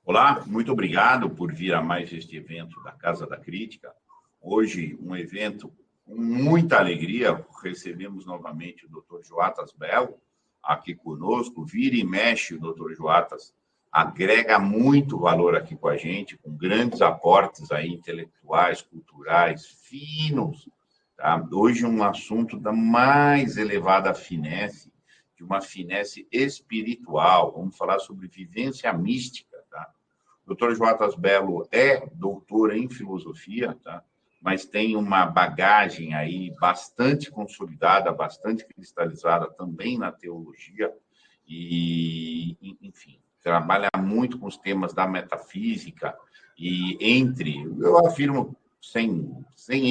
Olá, muito obrigado por vir a mais este evento da Casa da Crítica. Hoje, um evento com muita alegria, recebemos novamente o Dr. Joatas Bello aqui conosco. Vira e mexe, o Dr. Joatas agrega muito valor aqui com a gente, com grandes aportes aí intelectuais, culturais, finos. Tá? Hoje, um assunto da mais elevada finesse, de uma finesse espiritual. Vamos falar sobre vivência mística. Tá? O Dr. Joatas Bello é doutor em filosofia, tá? Mas tem uma bagagem aí bastante consolidada, bastante cristalizada também na teologia e, enfim, trabalha muito com os temas da metafísica e eu afirmo sem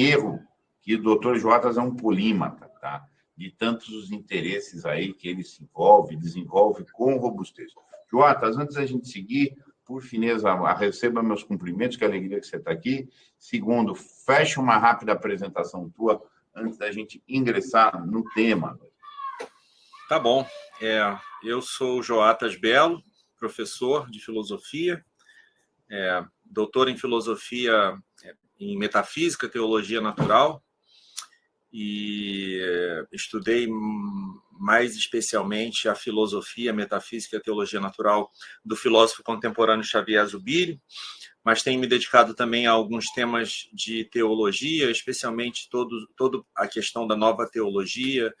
erro que o Dr. Joatas é um polímata, tá? De tantos os interesses aí que ele se desenvolve com robustez. Joatas, antes da gente seguir, por fineza, receba meus cumprimentos, que alegria que você está aqui. Segundo, feche uma rápida apresentação tua antes da gente ingressar no tema. Tá bom. Eu sou Joatas Bello, professor de filosofia, doutor em filosofia em metafísica, teologia natural, e estudei mais especialmente a filosofia, a metafísica e a teologia natural do filósofo contemporâneo Xavier Zubiri, mas tenho me dedicado também a alguns temas de teologia, especialmente toda a questão da nova teologia,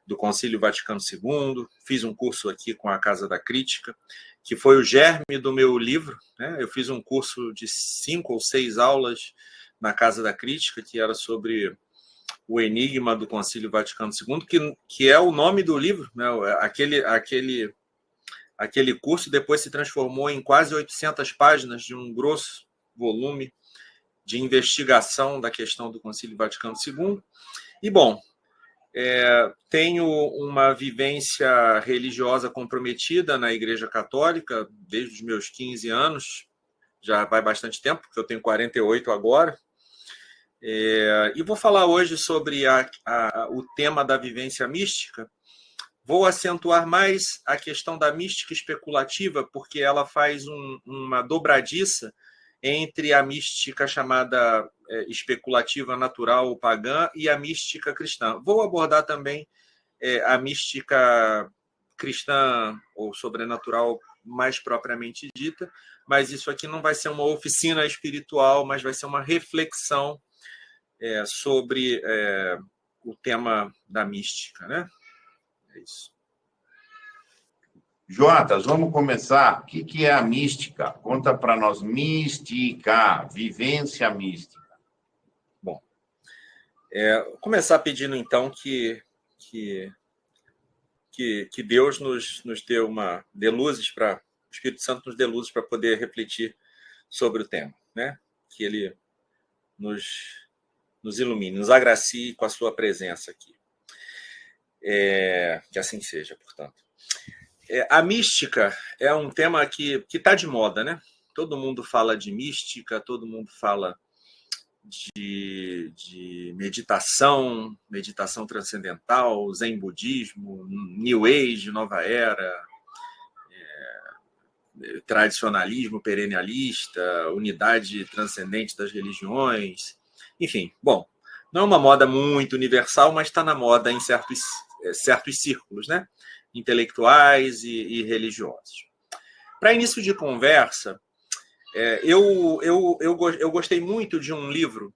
do Concílio Vaticano II. Fiz um curso aqui com a Casa da Crítica, que foi o germe do meu livro, né? Eu fiz um curso de 5 ou 6 aulas na Casa da Crítica, que era sobre o Enigma do Concílio Vaticano II, que é o nome do livro, né? Aquele curso depois se transformou em quase 800 páginas de um grosso volume de investigação da questão do Concílio Vaticano II. E, bom, tenho uma vivência religiosa comprometida na Igreja Católica desde os meus 15 anos, já vai bastante tempo, porque eu tenho 48 agora. E vou falar hoje sobre o tema da vivência mística. Vou acentuar mais a questão da mística especulativa, porque ela faz uma dobradiça entre a mística chamada especulativa natural ou pagã e a mística cristã. Vou abordar também a mística cristã ou sobrenatural mais propriamente dita, mas isso aqui não vai ser uma oficina espiritual, mas vai ser uma reflexão sobre o tema da mística, né? É isso. Joatas, vamos começar. O que é a mística? Conta para nós. Mística, vivência mística. Bom, vou começar pedindo, então, que Deus nos dê luzes para... O Espírito Santo nos dê luzes para poder refletir sobre o tema, né? Que ele nos ilumine, nos agracie com a sua presença aqui. Que assim seja, portanto. A mística é um tema que está de moda, né? Todo mundo fala de mística, todo mundo fala de meditação transcendental, zen budismo, New Age, nova era, tradicionalismo perennialista, unidade transcendente das religiões, enfim. Bom, não é uma moda muito universal, mas está na moda em certos círculos, né? Intelectuais e religiosos. Para início de conversa, eu gostei muito de um livro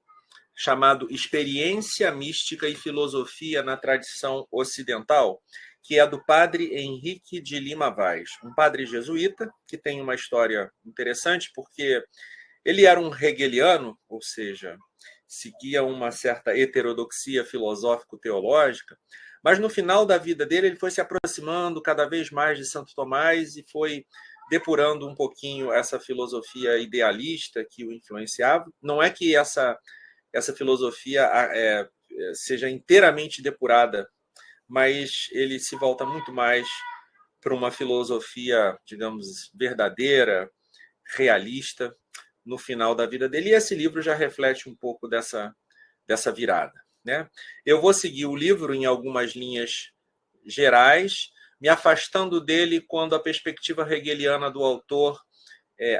chamado Experiência Mística e Filosofia na Tradição Ocidental, que é do padre Henrique de Lima Vaz, um padre jesuíta, que tem uma história interessante, porque ele era um hegeliano, ou seja, seguia uma certa heterodoxia filosófico-teológica, mas no final da vida dele ele foi se aproximando cada vez mais de Santo Tomás e foi depurando um pouquinho essa filosofia idealista que o influenciava. Não é que essa filosofia seja inteiramente depurada, mas ele se volta muito mais para uma filosofia, digamos, verdadeira, realista, no final da vida dele. E esse livro já reflete um pouco dessa virada, né? Eu vou seguir o livro em algumas linhas gerais, me afastando dele quando a perspectiva hegeliana do autor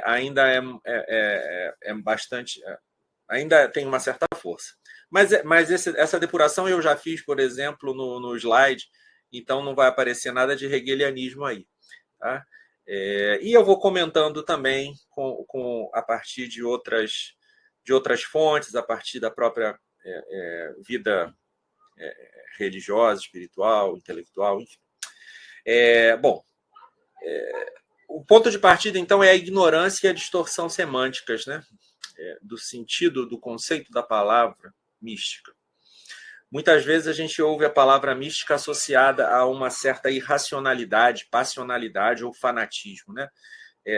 ainda é bastante... ainda tem uma certa força. Mas essa depuração eu já fiz, por exemplo, no slide, então não vai aparecer nada de hegelianismo aí. Tá? E eu vou comentando também a partir de outras fontes, a partir da própria vida religiosa, espiritual, intelectual, enfim. Bom, o ponto de partida, então, é a ignorância e a distorção semânticas, né? Do sentido, do conceito da palavra mística. Muitas vezes a gente ouve a palavra mística associada a uma certa irracionalidade, passionalidade ou fanatismo, né?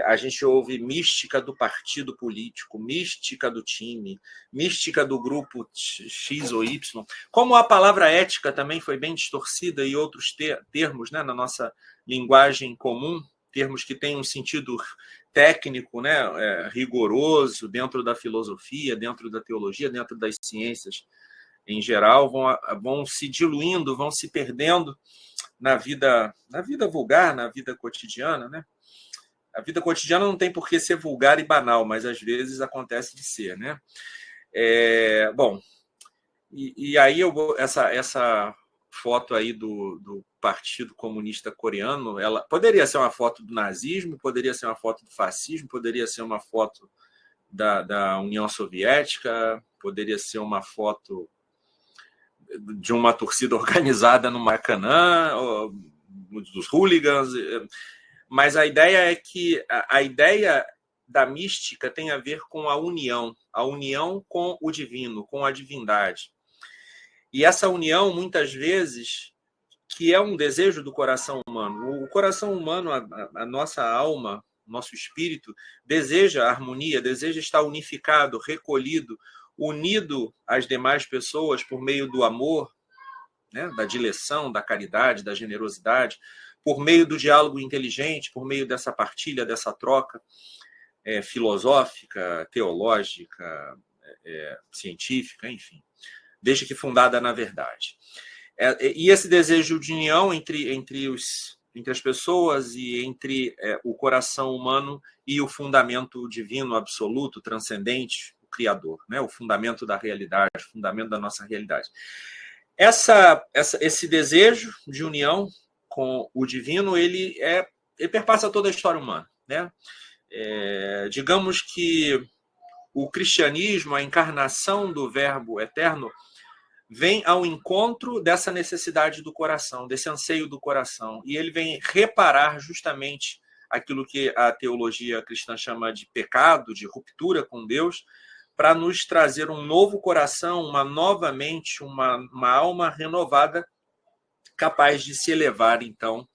A gente ouve mística do partido político, mística do time, mística do grupo X ou Y. Como a palavra ética também foi bem distorcida e outros termos, né, na nossa linguagem comum, termos que têm um sentido técnico, né, rigoroso dentro da filosofia, dentro da teologia, dentro das ciências em geral, vão se diluindo, vão se perdendo na vida vulgar, na vida cotidiana, né? A vida cotidiana não tem por que ser vulgar e banal, mas às vezes acontece de ser, né? Bom, e aí essa foto aí do Partido Comunista Coreano, ela poderia ser uma foto do nazismo, poderia ser uma foto do fascismo, poderia ser uma foto da União Soviética, poderia ser uma foto de uma torcida organizada no Maracanã, dos hooligans, mas a ideia é que a ideia da mística tem a ver com a união com o divino, com a divindade. E essa união, muitas vezes, que é um desejo do coração humano. O coração humano, a nossa alma, nosso espírito, deseja harmonia, deseja estar unificado, recolhido, unido às demais pessoas por meio do amor, né, da dileção, da caridade, da generosidade, por meio do diálogo inteligente, por meio dessa partilha, dessa troca filosófica, teológica, científica, enfim, desde que fundada na verdade. E esse desejo de união entre as pessoas e entre o coração humano e o fundamento divino, absoluto, transcendente, Criador, né? O fundamento da realidade, o fundamento da nossa realidade. Esse desejo de união com o divino, ele perpassa toda a história humana, né? Digamos que o cristianismo, a encarnação do Verbo eterno, vem ao encontro dessa necessidade do coração, desse anseio do coração, e ele vem reparar justamente aquilo que a teologia cristã chama de pecado, de ruptura com Deus, para nos trazer um novo coração, uma nova mente, uma alma renovada, capaz de se elevar, então,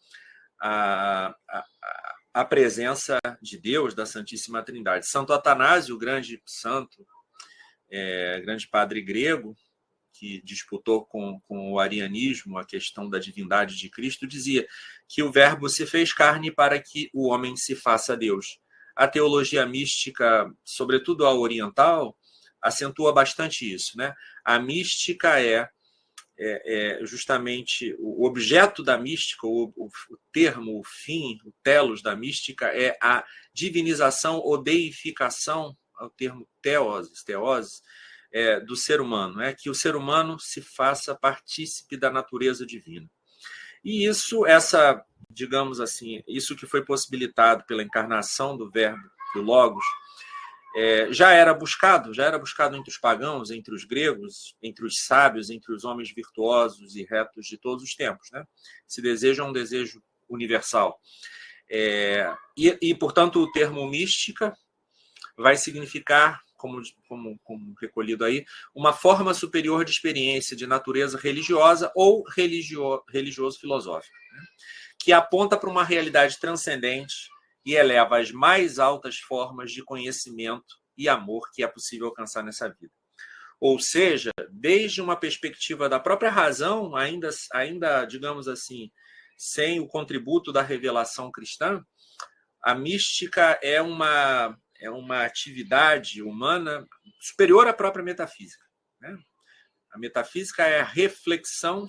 à presença de Deus, da Santíssima Trindade. Santo Atanásio, o grande santo, grande padre grego, que disputou com o arianismo a questão da divindade de Cristo, dizia que o Verbo se fez carne para que o homem se faça Deus. A teologia mística, sobretudo a oriental, acentua bastante isso, né? A mística é justamente o objeto da mística, o termo, o fim, o telos da mística é a divinização ou deificação, o termo teoses, do ser humano, que o ser humano se faça partícipe da natureza divina. E digamos assim, isso que foi possibilitado pela encarnação do Verbo, do Logos, já era buscado entre os pagãos, entre os gregos, entre os sábios, entre os homens virtuosos e retos de todos os tempos, né? Esse desejo é um desejo universal. Portanto, o termo mística vai significar, como recolhido aí, uma forma superior de experiência de natureza religiosa ou religioso-filosófica, né? Que aponta para uma realidade transcendente e eleva as mais altas formas de conhecimento e amor que é possível alcançar nessa vida. Ou seja, desde uma perspectiva da própria razão, ainda digamos assim, sem o contributo da revelação cristã, a mística é uma atividade humana superior à própria metafísica, né? A metafísica é a reflexão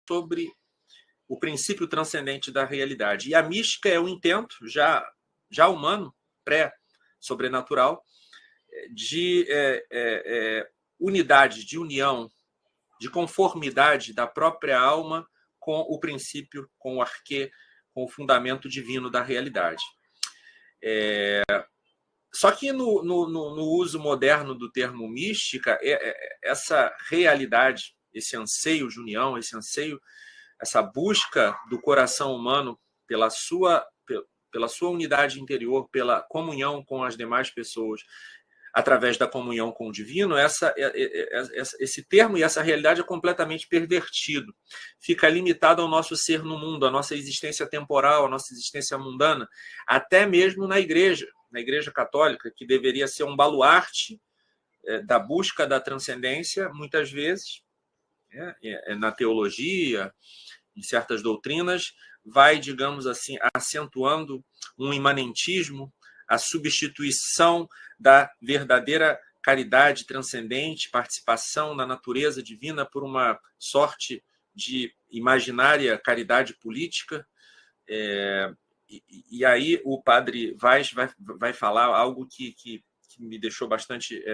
sobre o princípio transcendente da realidade. E a mística é o intento, já humano, pré-sobrenatural, de unidade, de união, de conformidade da própria alma com o princípio, com o arquê, com o fundamento divino da realidade. Só que no uso moderno do termo mística, essa realidade, esse anseio de união, esse anseio, essa busca do coração humano pela sua unidade interior, pela comunhão com as demais pessoas, através da comunhão com o divino, esse termo e essa realidade é completamente pervertido. Fica limitado ao nosso ser no mundo, à nossa existência temporal, à nossa existência mundana, até mesmo na Igreja Católica, que deveria ser um baluarte da busca da transcendência, muitas vezes, na teologia, em certas doutrinas, vai, digamos assim, acentuando um imanentismo, a substituição da verdadeira caridade transcendente, participação na natureza divina por uma sorte de imaginária caridade política. E aí o padre Vaz vai falar algo que me deixou bastante,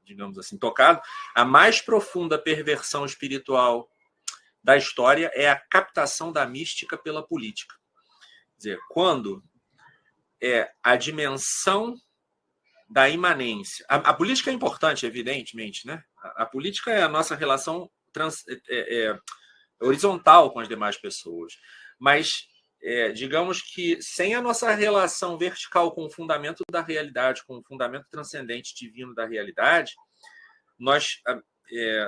digamos assim, tocado. A mais profunda perversão espiritual da história é a captação da mística pela política. Quer dizer, quando a dimensão da imanência. A política é importante, evidentemente, né? A política é a nossa relação horizontal com as demais pessoas. Mas, digamos que sem a nossa relação vertical com o fundamento da realidade, com o fundamento transcendente divino da realidade,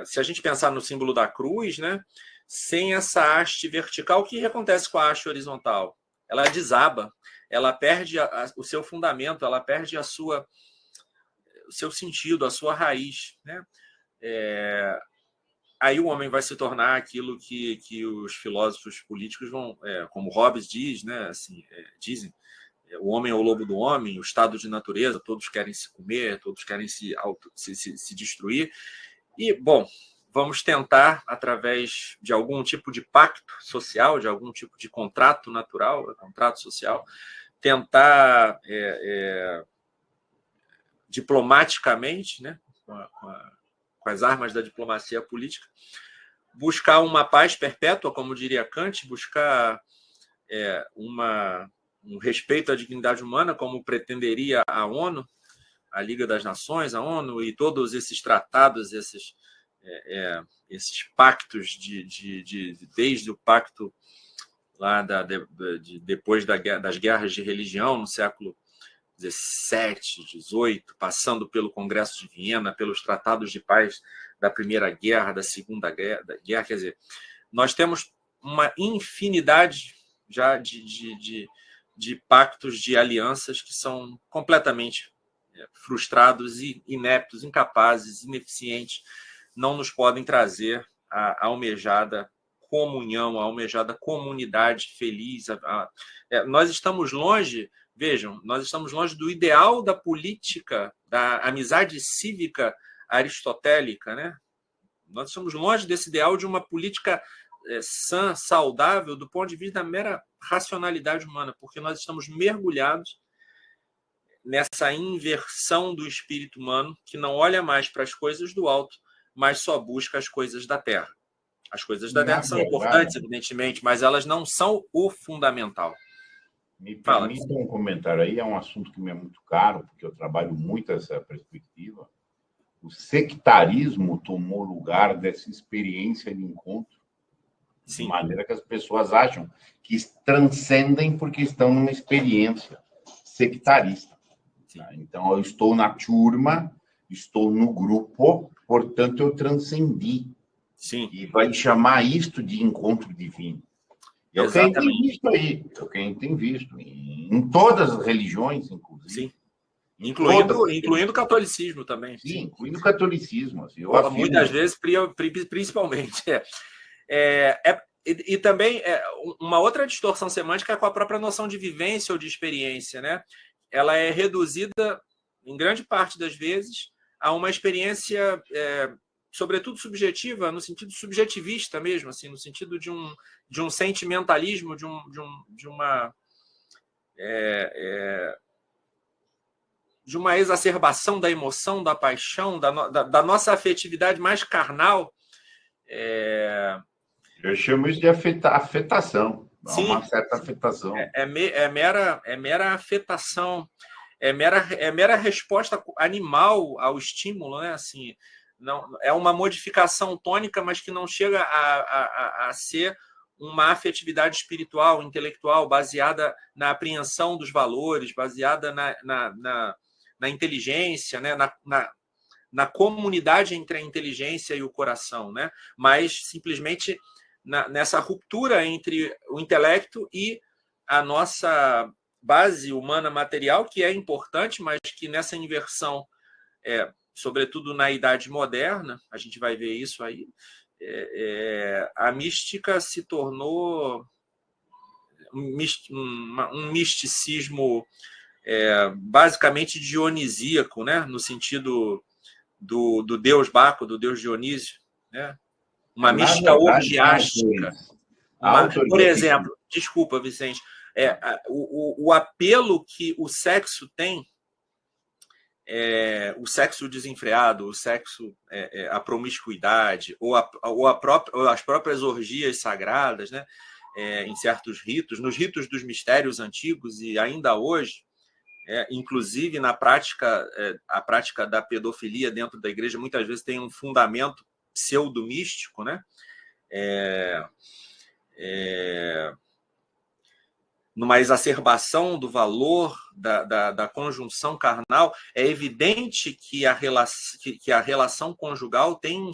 se a gente pensar no símbolo da cruz, né? Sem essa haste vertical, o que acontece com a haste horizontal? Ela desaba, ela perde o seu fundamento, ela perde o seu sentido, a sua raiz, né? Aí o homem vai se tornar aquilo que os filósofos políticos vão, como Hobbes diz, né? Assim, dizem, o homem é o lobo do homem, o estado de natureza, todos querem se comer, todos querem se destruir. E, bom, vamos tentar, através de algum tipo de pacto social, de algum tipo de contrato natural, contrato social, tentar diplomaticamente, né, com as armas da diplomacia política, buscar uma paz perpétua, como diria Kant, buscar um respeito à dignidade humana, como pretenderia a ONU, a Liga das Nações, a ONU, e todos esses tratados, esses pactos, desde o pacto lá depois das guerras de religião, no século XVII, XVIII, passando pelo Congresso de Viena, pelos tratados de paz da Primeira Guerra, da Segunda Guerra. Quer dizer, nós temos uma infinidade já de pactos, de alianças que são completamente frustrados, ineptos, incapazes, ineficientes, não nos podem trazer a almejada comunhão, a almejada comunidade feliz. Nós estamos longe, vejam, nós estamos longe do ideal da política, da amizade cívica aristotélica, né? Nós estamos longe desse ideal de uma política sã, saudável, do ponto de vista da mera racionalidade humana, porque nós estamos mergulhados nessa inversão do espírito humano, que não olha mais para as coisas do alto, mas só busca as coisas da terra. As coisas da terra são importantes, evidentemente, mas elas não são o fundamental. Me permita um comentário aí, é um assunto que me é muito caro, porque eu trabalho muito essa perspectiva. O sectarismo tomou lugar dessa experiência de encontro, de maneira que as pessoas acham que transcendem porque estão numa experiência sectarista. Tá? Então, eu estou na turma, estou no grupo, portanto, eu transcendi. Sim. E vai chamar isto de encontro divino. É o que a gente tem visto aí, é o que a gente tem visto em todas as religiões, inclusive. Sim. Incluindo o catolicismo também. Sim, incluindo o catolicismo. Assim, muitas vezes, principalmente. E também uma outra distorção semântica é com a própria noção de vivência ou de experiência, né? Ela é reduzida, em grande parte das vezes, a uma experiência sobretudo subjetiva, no sentido subjetivista mesmo, assim, no sentido de um sentimentalismo, de uma exacerbação da emoção, da paixão, da nossa afetividade mais carnal. Eu chamo isso de afetação. Há Sim, uma certa afetação. Mera afetação, é mera resposta animal ao estímulo, né? Assim, não, é uma modificação tônica, mas que não chega a ser uma afetividade espiritual, intelectual, baseada na apreensão dos valores, baseada na inteligência, né? na comunidade entre a inteligência e o coração, né? Mas simplesmente nessa ruptura entre o intelecto e a nossa base humana material, que é importante, mas que nessa inversão, sobretudo na Idade Moderna, a gente vai ver isso aí, a mística se tornou um misticismo basicamente dionisíaco, né? No sentido do deus Baco, do deus Dionísio, né? Uma mística orgiástica. Por exemplo, desculpa, Vicente, o apelo que o sexo tem, o sexo desenfreado, o sexo, a promiscuidade, ou as próprias orgias sagradas, né? Em certos ritos, nos ritos dos mistérios antigos e ainda hoje, inclusive na prática, a prática da pedofilia dentro da igreja muitas vezes tem um fundamento pseudo-místico, né? Numa exacerbação do valor da conjunção carnal, é evidente que a relação conjugal tem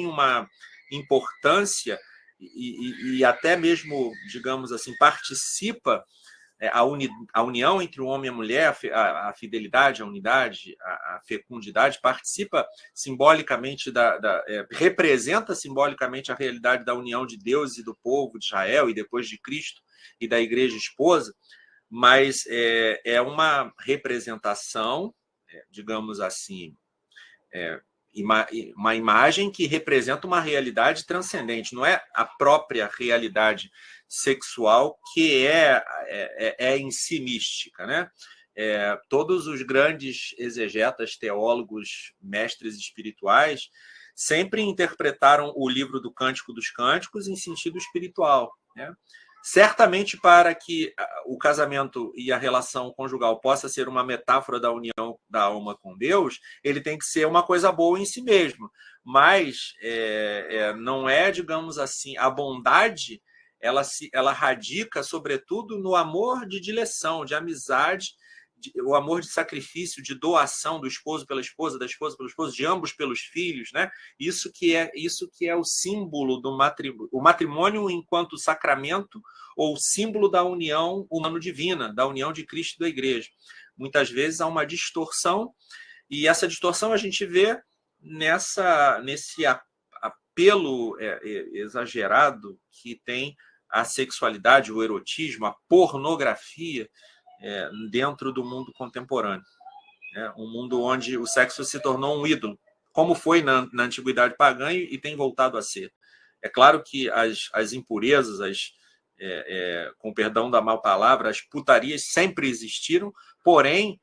uma importância e até mesmo, digamos assim, participa a união entre o homem e a mulher, a fidelidade, a unidade, a fecundidade, participa simbolicamente, representa simbolicamente a realidade da união de Deus e do povo de Israel, e depois de Cristo e da igreja esposa, mas é uma representação, digamos assim, uma imagem que representa uma realidade transcendente, não é a própria realidade sexual que é em si mística, né? Todos os grandes exegetas, teólogos, mestres espirituais sempre interpretaram o livro do Cântico dos Cânticos em sentido espiritual, né? Certamente, para que o casamento e a relação conjugal possa ser uma metáfora da união da alma com Deus, ele tem que ser uma coisa boa em si mesmo. Mas não é, digamos assim, a bondade, ela radica, sobretudo, no amor de dileção, de amizade, o amor de sacrifício, de doação do esposo pela esposa, da esposa pelo esposo, de ambos pelos filhos, né? Isso que é o símbolo do matrimônio, o matrimônio enquanto sacramento ou símbolo da união humano-divina, da união de Cristo e da Igreja. Muitas vezes há uma distorção, e essa distorção a gente vê nesse apelo exagerado que tem a sexualidade, o erotismo, a pornografia, dentro do mundo contemporâneo. Um mundo onde o sexo se tornou um ídolo, como foi na antiguidade pagã e tem voltado a ser. É claro que as impurezas, com perdão da mal palavra, as putarias sempre existiram, porém,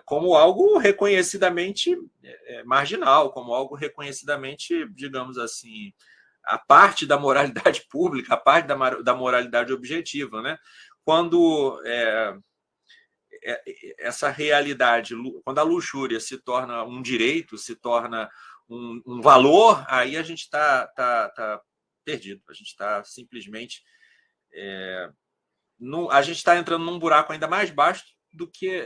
como algo reconhecidamente marginal, como algo reconhecidamente, digamos assim, a parte da moralidade pública, a parte da moralidade objetiva, né? Quando essa realidade, quando a luxúria se torna um direito, se torna um valor, aí a gente está perdido. A gente está simplesmente a gente está entrando num buraco ainda mais baixo do que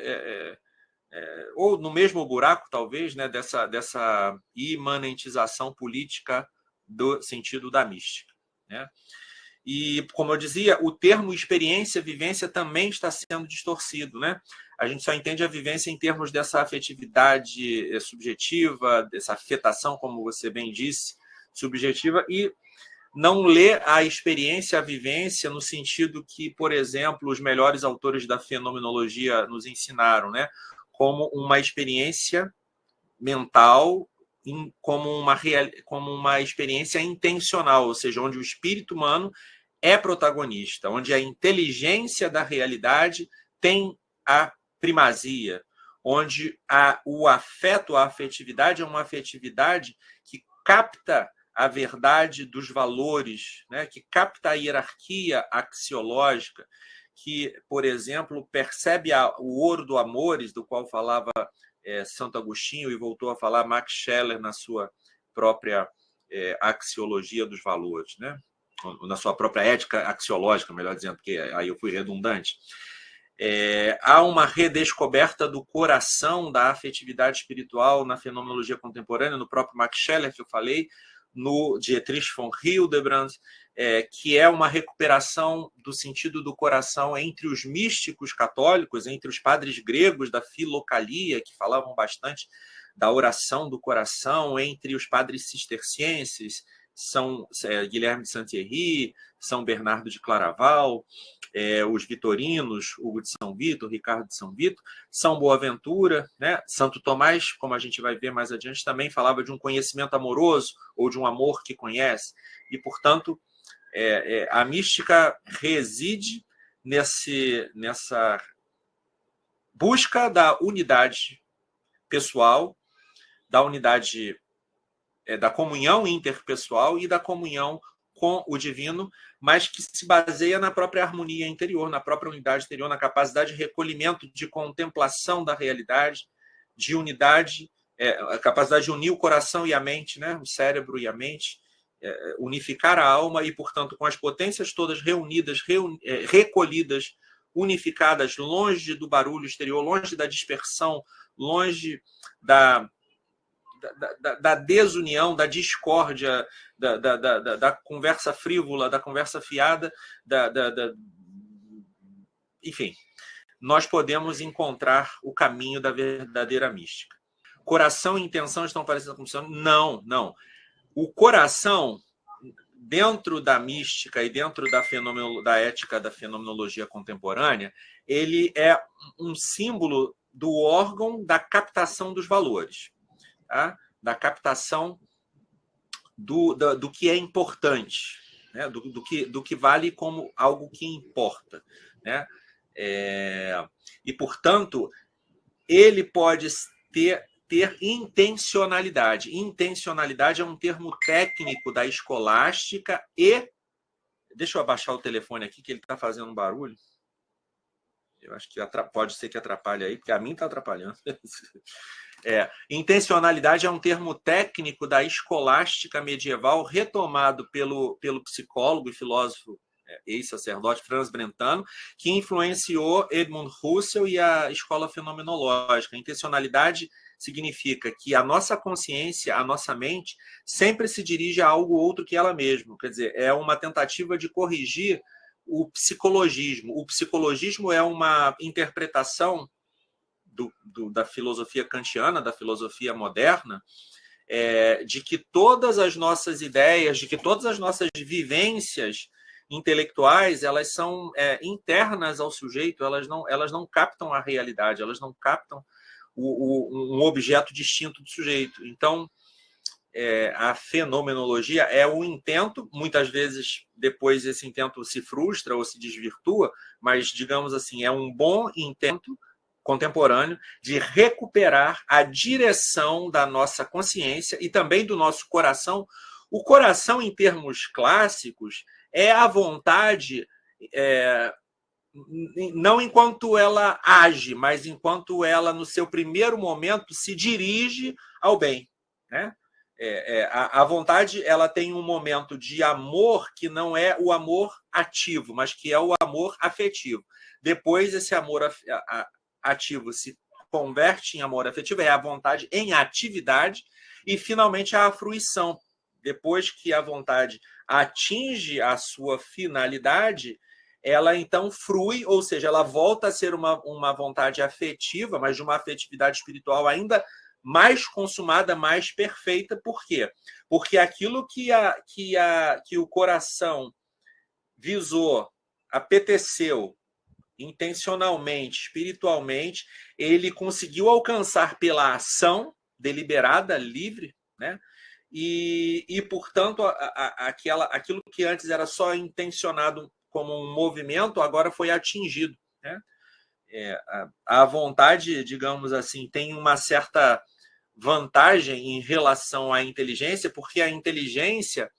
ou no mesmo buraco, talvez, né, dessa imanentização política do sentido da mística, né? E, como eu dizia, o termo experiência, vivência também está sendo distorcido, né? A gente só entende a vivência em termos dessa afetividade subjetiva, dessa afetação, como você bem disse, subjetiva, e não lê a experiência, a vivência, no sentido que, por exemplo, os melhores autores da fenomenologia nos ensinaram, né? Como uma experiência mental como uma experiência intencional, ou seja, onde o espírito humano é protagonista, onde a inteligência da realidade tem a primazia, onde o afeto, a afetividade é uma afetividade que capta a verdade dos valores, né? Que capta a hierarquia axiológica, que, por exemplo, percebe o ouro do amores, do qual falava Santo Agostinho e voltou a falar Max Scheler na sua própria axiologia dos valores, né? Na sua própria ética axiológica, melhor dizendo, porque aí eu fui redundante. Há uma redescoberta do coração da afetividade espiritual na fenomenologia contemporânea, no próprio Max Scheler, que eu falei, no Dietrich von Hildebrand, que é uma recuperação do sentido do coração entre os místicos católicos, entre os padres gregos da filocalia, que falavam bastante da oração do coração, entre os padres cistercienses, São Guilherme de Saint-Thierry, São Bernardo de Claraval, os vitorinos, Hugo de São Vito, Ricardo de São Vito, São Boaventura, né? Santo Tomás, como a gente vai ver mais adiante, também falava de um conhecimento amoroso ou de um amor que conhece. E, portanto, a mística reside nessa busca da unidade pessoal, da unidade da comunhão interpessoal e da comunhão com o divino, mas que se baseia na própria harmonia interior, na própria unidade interior, na capacidade de recolhimento, de contemplação da realidade, de unidade, a capacidade de unir o coração e a mente, né? O cérebro e a mente, unificar a alma e, portanto, com as potências todas reunidas, recolhidas, unificadas, longe do barulho exterior, longe da dispersão, longe da desunião, da discórdia, da conversa frívola, da conversa fiada, enfim, nós podemos encontrar o caminho da verdadeira mística. Coração e intenção estão parecidas com o Não, não. O coração, dentro da mística e dentro da ética da fenomenologia contemporânea, ele é um símbolo do órgão da captação dos valores. Tá? Da captação do que é importante, né? do que vale como algo que importa. Né? E, portanto, ele pode ter intencionalidade. Intencionalidade é um termo técnico da escolástica e... Deixa eu abaixar o telefone aqui, que ele está fazendo um barulho. Eu acho que pode ser que atrapalhe aí, porque a mim está atrapalhando. Intencionalidade é um termo técnico da escolástica medieval, retomado pelo psicólogo e filósofo ex-sacerdote Franz Brentano, que influenciou Edmund Husserl e a escola fenomenológica. Intencionalidade significa que a nossa consciência, a nossa mente, sempre se dirige a algo outro que ela mesma. Quer dizer, é uma tentativa de corrigir o psicologismo. O psicologismo é uma interpretação da filosofia kantiana, da filosofia moderna, de que todas as nossas ideias, de que todas as nossas vivências intelectuais, elas são internas ao sujeito, elas não captam a realidade, elas não captam um objeto distinto do sujeito. Então, a fenomenologia é um intento, muitas vezes depois esse intento se frustra ou se desvirtua, mas, digamos assim, é um bom intento contemporâneo de recuperar a direção da nossa consciência e também do nosso coração. O coração, em termos clássicos, é a vontade, não enquanto ela age, mas enquanto ela, no seu primeiro momento, se dirige ao bem, né? A vontade, ela tem um momento de amor que não é o amor ativo, mas que é o amor afetivo. Depois, esse amor ativo se converte em amor afetivo, é a vontade em atividade, e finalmente a fruição. Depois que a vontade atinge a sua finalidade, ela então frui, ou seja, ela volta a ser uma vontade afetiva, mas de uma afetividade espiritual ainda mais consumada, mais perfeita. Por quê? Porque aquilo que o coração visou, apeteceu, intencionalmente, espiritualmente, ele conseguiu alcançar pela ação deliberada, livre, né? E portanto, aquilo que antes era só intencionado como um movimento, agora foi atingido, né? A vontade, digamos assim, tem uma certa vantagem em relação à inteligência, porque a inteligência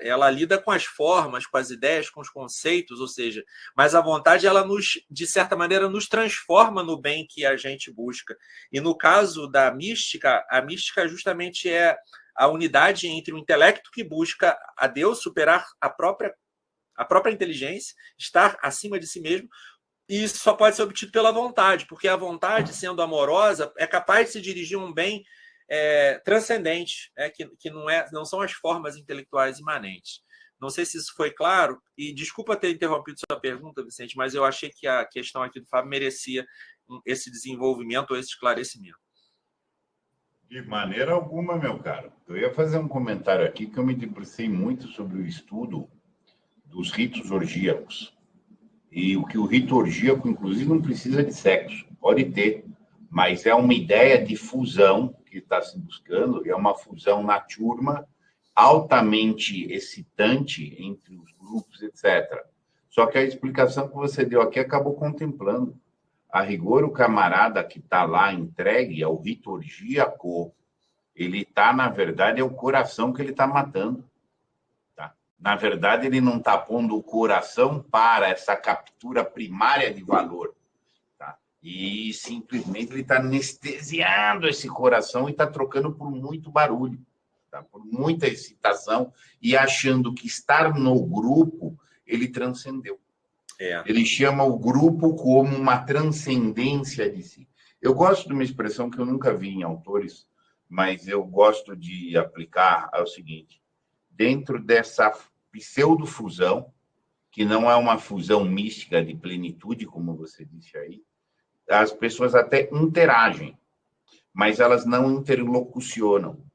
ela lida com as formas, com as ideias, com os conceitos, ou seja, mas a vontade, ela de certa maneira, nos transforma no bem que a gente busca. E no caso da mística, a mística justamente é a unidade entre o intelecto que busca a Deus, superar a própria inteligência, estar acima de si mesmo, e isso só pode ser obtido pela vontade, porque a vontade, sendo amorosa, é capaz de se dirigir a um bem transcendente, que não são as formas intelectuais imanentes. Não sei se isso foi claro, e desculpa ter interrompido sua pergunta, Vicente, mas eu achei que a questão aqui do Fábio merecia esse desenvolvimento ou esse esclarecimento. De maneira alguma, meu caro. Eu ia fazer um comentário aqui que eu me debrucei muito sobre o estudo dos ritos orgíacos. E o que o rito orgíaco, inclusive, não precisa de sexo, pode ter, mas é uma ideia de fusão que está se buscando, e é uma fusão na turma altamente excitante entre os grupos, etc. Só que a explicação que você deu aqui acabou contemplando. A rigor, o camarada que está lá entregue ao rito orgíaco, ele está, na verdade, é o coração que ele está matando. Na verdade, ele não está pondo o coração para essa captura primária de valor. Tá? E simplesmente ele está anestesiando esse coração e está trocando por muito barulho, tá? Por muita excitação, e achando que estar no grupo, ele transcendeu. Ele chama o grupo como uma transcendência de si. Eu gosto de uma expressão que eu nunca vi em autores, mas eu gosto de aplicar ao seguinte: dentro dessa pseudo-fusão, que não é uma fusão mística de plenitude, como você disse aí, as pessoas até interagem, mas elas não interlocucionam.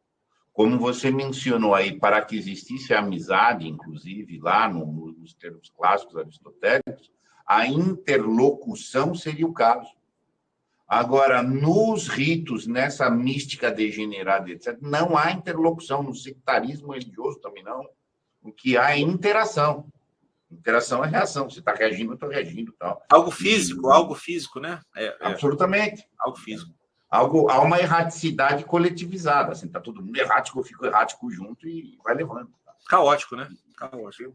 Como você mencionou aí, para que existisse a amizade, inclusive, lá nos termos clássicos aristotélicos, a interlocução seria o caso. Agora, nos ritos, nessa mística degenerada, etc., não há interlocução. No sectarismo religioso também não. O que há é interação. Interação é reação. Você está reagindo, eu estou reagindo. Tal. Algo físico, né? Absolutamente. Algo físico. Há uma erraticidade coletivizada. Assim, está todo mundo errático, eu fico errático junto e vai levando. Caótico, né? Caótico.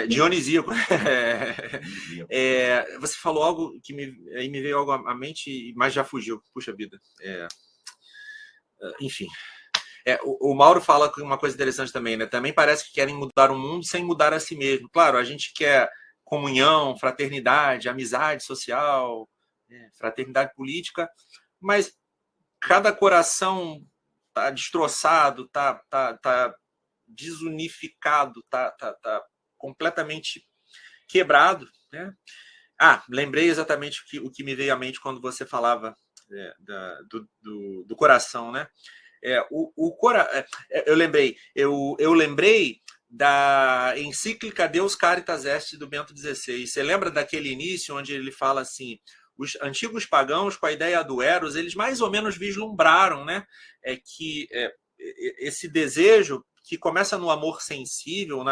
Dionisíaco. Você falou algo que me veio algo à mente, mas já fugiu. Puxa vida. Enfim. O Mauro fala uma coisa interessante também, né? Também parece que querem mudar o mundo sem mudar a si mesmo. Claro, a gente quer comunhão, fraternidade, amizade social, fraternidade política, mas cada coração está destroçado, está desunificado, está completamente quebrado, né? Lembrei exatamente o que me veio à mente quando você falava do coração, né? Eu lembrei da encíclica Deus Caritas Est do Bento XVI. Você lembra daquele início onde ele fala assim: os antigos pagãos, com a ideia do Eros, eles mais ou menos vislumbraram, né, que esse desejo que começa no amor sensível,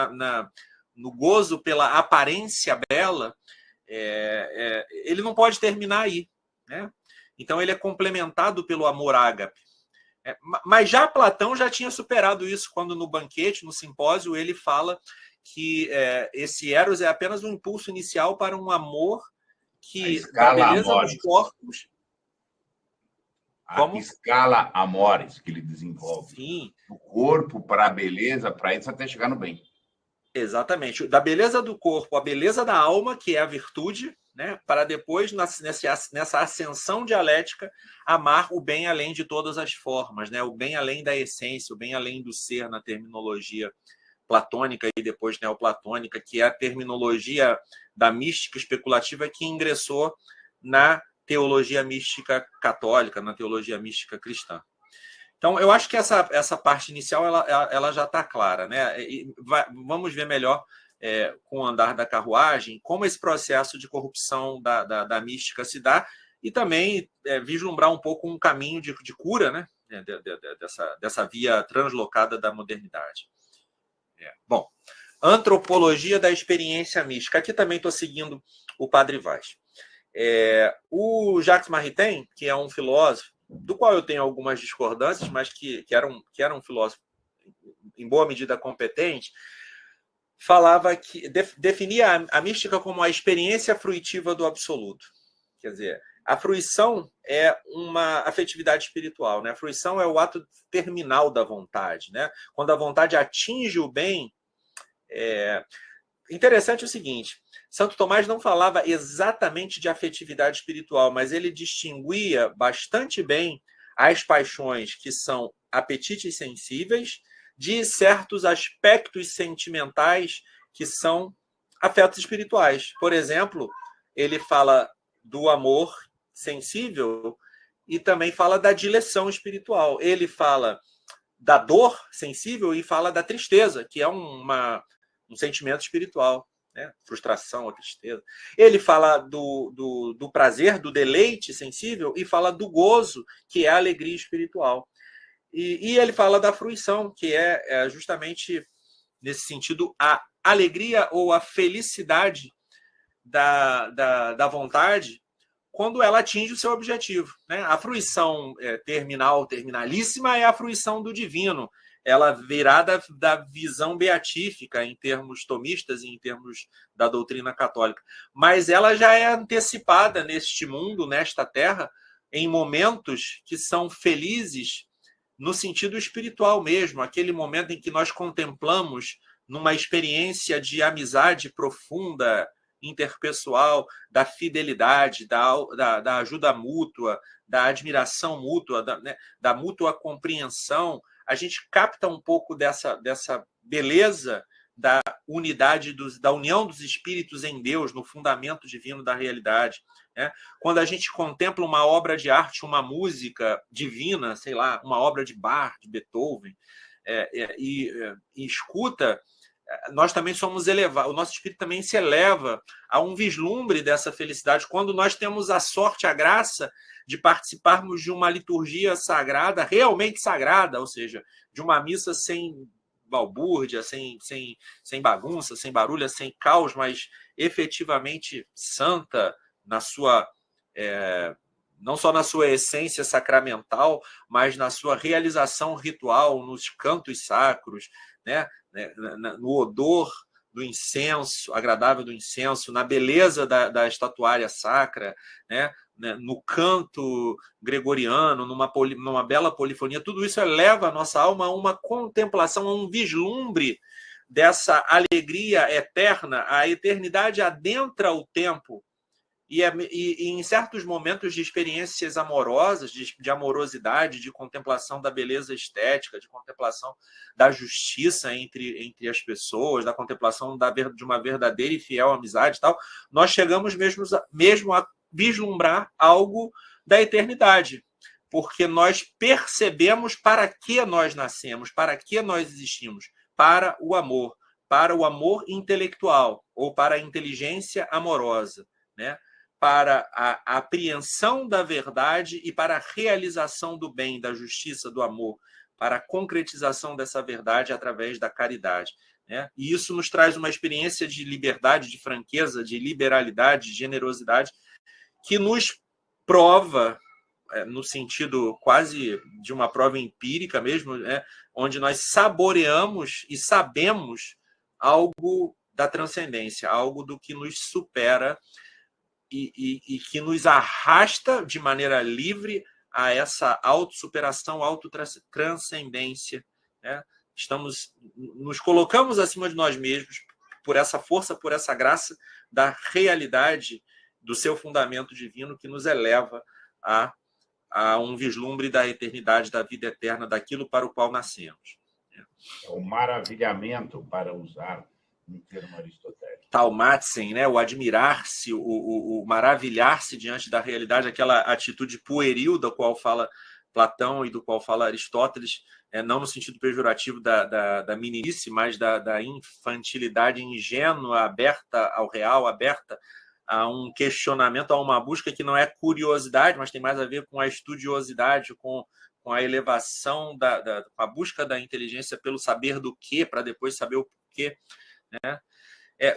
no gozo pela aparência bela, ele não pode terminar aí, né? Então ele é complementado pelo amor ágape. Mas já Platão já tinha superado isso quando no banquete, no simpósio, ele fala que esse Eros é apenas um impulso inicial para um amor que da beleza dos corpos. A escala amores que ele desenvolve. Sim. Do corpo para a beleza, para isso até chegar no bem. Exatamente. Da beleza do corpo, a beleza da alma, que é a virtude, né, para depois, nessa ascensão dialética, amar o bem além de todas as formas, né, o bem além da essência, o bem além do ser, na terminologia platônica e depois neoplatônica, que é a terminologia da mística especulativa que ingressou na teologia mística católica, na teologia mística cristã. Então, eu acho que essa parte inicial ela já está clara, né? Vamos ver melhor com o andar da carruagem como esse processo de corrupção da mística se dá, e também vislumbrar um pouco um caminho de cura, né? né, dessa via translocada da modernidade. Bom, antropologia da experiência mística. Aqui também estou seguindo o Padre Vaz. O Jacques Maritain, que é um filósofo, do qual eu tenho algumas discordâncias, mas que era um filósofo em boa medida competente, falava que definia a mística como a experiência fruitiva do absoluto. Quer dizer, a fruição é uma afetividade espiritual, né? A fruição é o ato terminal da vontade, né? Quando a vontade atinge o bem. Interessante o seguinte: Santo Tomás não falava exatamente de afetividade espiritual, mas ele distinguia bastante bem as paixões que são apetites sensíveis de certos aspectos sentimentais que são afetos espirituais. Por exemplo, ele fala do amor sensível e também fala da dileção espiritual. Ele fala da dor sensível e fala da tristeza, que é um sentimento espiritual, né? Frustração ou tristeza. Ele fala do prazer, do deleite sensível e fala do gozo, que é a alegria espiritual. E ele fala da fruição, que é justamente, nesse sentido, a alegria ou a felicidade da vontade quando ela atinge o seu objetivo, né? A fruição terminalíssima é a fruição do divino. Ela virá da visão beatífica em termos tomistas e em termos da doutrina católica. Mas ela já é antecipada neste mundo, nesta terra, em momentos que são felizes no sentido espiritual mesmo, aquele momento em que nós contemplamos numa experiência de amizade profunda, interpessoal, da fidelidade, da ajuda mútua, da admiração mútua, da mútua compreensão. A gente capta um pouco dessa beleza da unidade, da união dos espíritos em Deus, no fundamento divino da realidade. Né? Quando a gente contempla uma obra de arte, uma música divina, sei lá, uma obra de Bach, de Beethoven, e escuta, nós também somos elevados, o nosso espírito também se eleva a um vislumbre dessa felicidade quando nós temos a sorte, a graça de participarmos de uma liturgia sagrada, realmente sagrada, ou seja, de uma missa sem balbúrdia, sem bagunça, sem barulho, sem caos, mas efetivamente santa na sua não só na sua essência sacramental, mas na sua realização ritual, nos cantos sacros, né? No odor do incenso, agradável do incenso, na beleza da estatuária sacra, né? No canto gregoriano, numa bela polifonia. Tudo isso eleva a nossa alma a uma contemplação, a um vislumbre dessa alegria eterna. A eternidade adentra o tempo e em certos momentos de experiências amorosas, de amorosidade, de contemplação da beleza estética, de contemplação da justiça entre as pessoas, da contemplação de uma verdadeira e fiel amizade e tal, nós chegamos mesmo a vislumbrar algo da eternidade, porque nós percebemos para que nós nascemos, para que nós existimos, para o amor intelectual ou para a inteligência amorosa, né? Para a apreensão da verdade e para a realização do bem, da justiça, do amor, para a concretização dessa verdade através da caridade. Né? E isso nos traz uma experiência de liberdade, de franqueza, de liberalidade, de generosidade, que nos prova, no sentido quase de uma prova empírica mesmo, onde nós saboreamos e sabemos algo da transcendência, algo do que nos supera e que nos arrasta de maneira livre a essa autossuperação, autotranscendência. Né? Nos colocamos acima de nós mesmos por essa força, por essa graça da realidade do seu fundamento divino que nos eleva a um vislumbre da eternidade, da vida eterna, daquilo para o qual nascemos. É o maravilhamento, para usar um termo aristotélico. Taumatzen, né? O admirar-se, o maravilhar-se diante da realidade, aquela atitude pueril da qual fala Platão e do qual fala Aristóteles, não no sentido pejorativo da meninice, mas da infantilidade ingênua, aberta ao real, aberta a um questionamento, a uma busca que não é curiosidade, mas tem mais a ver com a estudiosidade, com com a elevação, com a busca da inteligência pelo saber do que, para depois saber o porquê, né?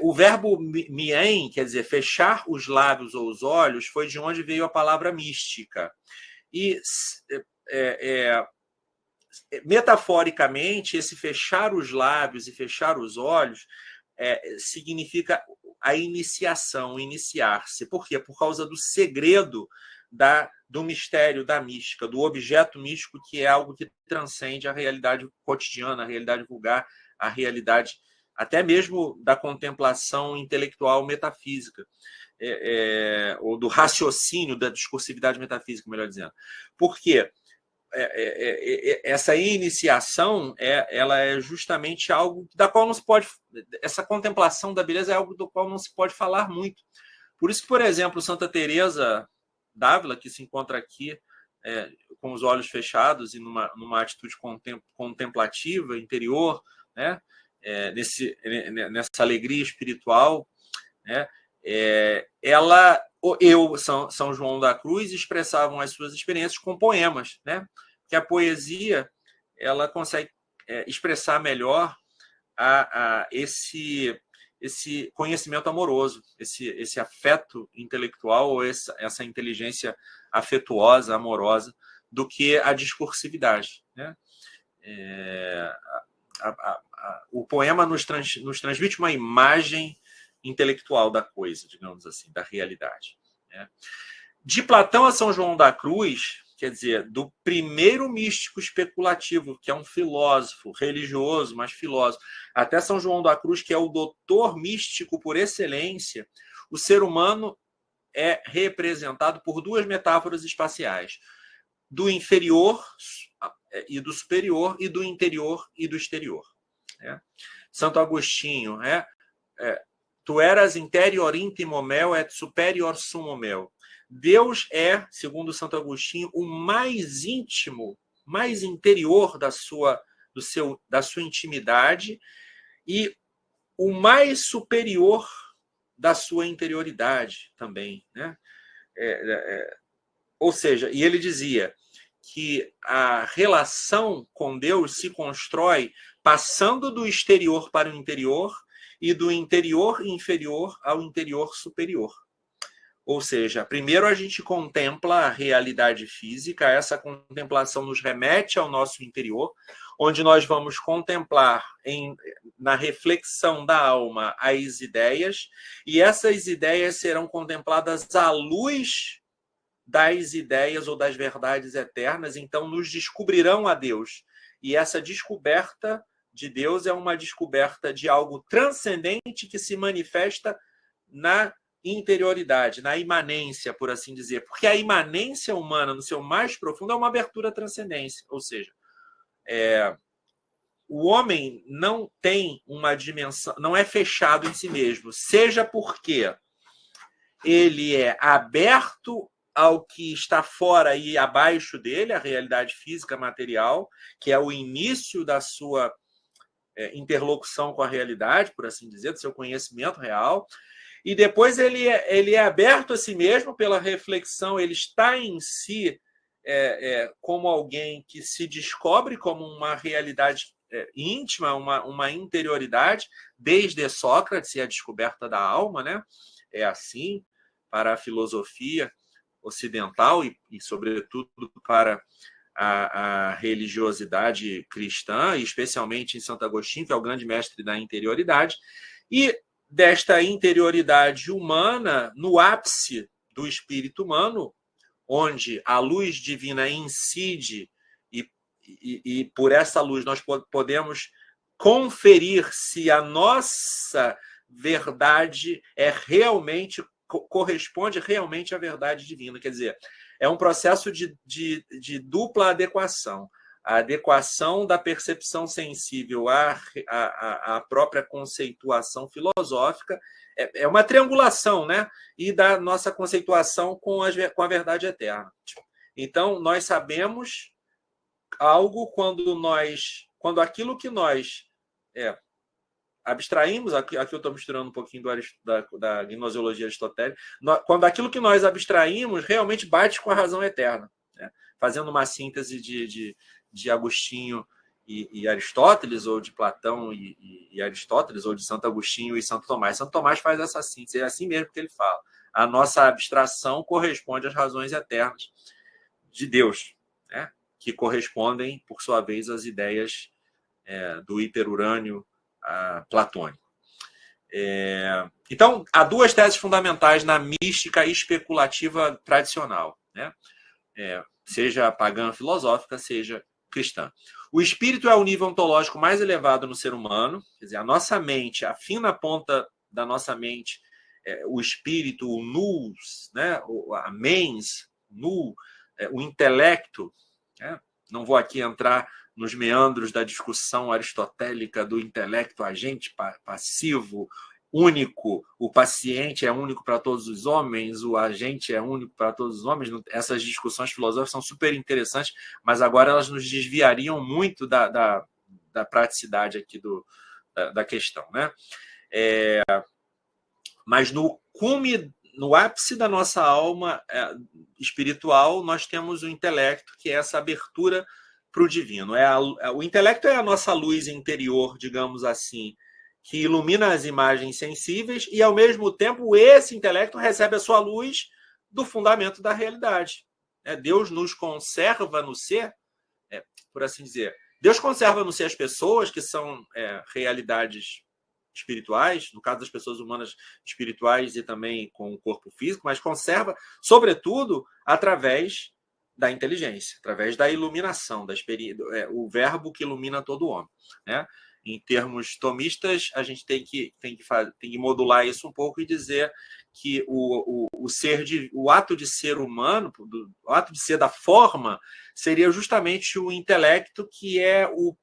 O verbo mien, quer dizer, fechar os lábios ou os olhos, foi de onde veio a palavra mística. E, metaforicamente, esse fechar os lábios e fechar os olhos significa a iniciação, iniciar-se. Por quê? Por causa do segredo do mistério da mística, do objeto místico, que é algo que transcende a realidade cotidiana, a realidade vulgar, a realidade até mesmo da contemplação intelectual metafísica, ou do raciocínio, da discursividade metafísica, melhor dizendo. Por quê? Essa iniciação ela é justamente algo da qual não se pode... Essa contemplação da beleza é algo do qual não se pode falar muito. Por isso que, por exemplo, Santa Teresa d'Ávila, que se encontra aqui com os olhos fechados e numa atitude contemplativa, interior, né? Nessa alegria espiritual, né? São João da Cruz, expressavam as suas experiências com poemas, né? Que a poesia ela consegue expressar melhor esse conhecimento amoroso, esse afeto intelectual, ou essa inteligência afetuosa, amorosa, do que a discursividade, né? O poema nos transmite uma imagem intelectual da coisa, digamos assim, da realidade, né? De Platão a São João da Cruz, quer dizer, do primeiro místico especulativo, que é um filósofo religioso, mas filósofo, até São João da Cruz, que é o doutor místico por excelência, o ser humano é representado por duas metáforas espaciais: do inferior e do superior, e do interior e do exterior, né? Santo Agostinho, tu eras interior intimo meu et superior sumo meu. Deus é, segundo Santo Agostinho, o mais íntimo, mais interior da sua intimidade e o mais superior da sua interioridade também, né? Ou seja, e ele dizia que a relação com Deus se constrói passando do exterior para o interior e do interior inferior ao interior superior. Ou seja, primeiro a gente contempla a realidade física, essa contemplação nos remete ao nosso interior, onde nós vamos contemplar na reflexão da alma as ideias, e essas ideias serão contempladas à luz das ideias ou das verdades eternas, então nos descobrirão a Deus. E essa descoberta de Deus é uma descoberta de algo transcendente que se manifesta na interioridade, na imanência, por assim dizer. Porque a imanência humana, no seu mais profundo, é uma abertura à transcendência. Ou seja, o homem não tem uma dimensão, não é fechado em si mesmo, seja porque ele é aberto ao que está fora e abaixo dele, a realidade física material, que é o início da sua interlocução com a realidade, por assim dizer, do seu conhecimento real. E depois ele é aberto a si mesmo pela reflexão, ele está em si como alguém que se descobre como uma realidade íntima, uma interioridade, desde Sócrates e a descoberta da alma, né? É assim para a filosofia ocidental e sobretudo, para a religiosidade cristã, especialmente em Santo Agostinho, que é o grande mestre da interioridade. E desta interioridade humana, no ápice do espírito humano, onde a luz divina incide e por essa luz nós podemos conferir se a nossa verdade corresponde realmente à verdade divina. Quer dizer, é um processo de dupla adequação. A adequação da percepção sensível à própria conceituação filosófica é uma triangulação, né? E da nossa conceituação com a verdade eterna. Então, nós sabemos algo quando aquilo que nós abstraímos, aqui eu estou misturando um pouquinho da gnoseologia aristotélica, quando aquilo que nós abstraímos realmente bate com a razão eterna. né? Fazendo uma síntese de Agostinho e Aristóteles, ou de Platão e Aristóteles, ou de Santo Agostinho e Santo Tomás. Santo Tomás faz essa síntese, é assim mesmo que ele fala. A nossa abstração corresponde às razões eternas de Deus, né? Que correspondem, por sua vez, às ideias do hiperurânio platônico. Então, há duas teses fundamentais na mística especulativa tradicional, né? Seja pagã filosófica, seja cristã. O espírito é o nível ontológico mais elevado no ser humano, quer dizer, a nossa mente, a fina ponta da nossa mente, o espírito, o nous, né? A mens, o intelecto, né? Não vou aqui entrar nos meandros da discussão aristotélica do intelecto agente passivo, único, o paciente é único para todos os homens, o agente é único para todos os homens. Essas discussões filosóficas são super interessantes, mas agora elas nos desviariam muito da praticidade aqui da questão, né? Mas no ápice da nossa alma espiritual, nós temos o intelecto, que é essa abertura para o divino. O intelecto é a nossa luz interior, digamos assim, que ilumina as imagens sensíveis e, ao mesmo tempo, esse intelecto recebe a sua luz do fundamento da realidade. Deus nos conserva no ser, por assim dizer. Deus conserva no ser as pessoas, que são realidades espirituais, no caso das pessoas humanas espirituais e também com o corpo físico, mas conserva, sobretudo, através da inteligência, através da iluminação, o verbo que ilumina todo homem, né? Em termos tomistas, a gente tem que modular isso um pouco e dizer que o ato de ser humano, o ato de ser da forma, seria justamente o intelecto, que é o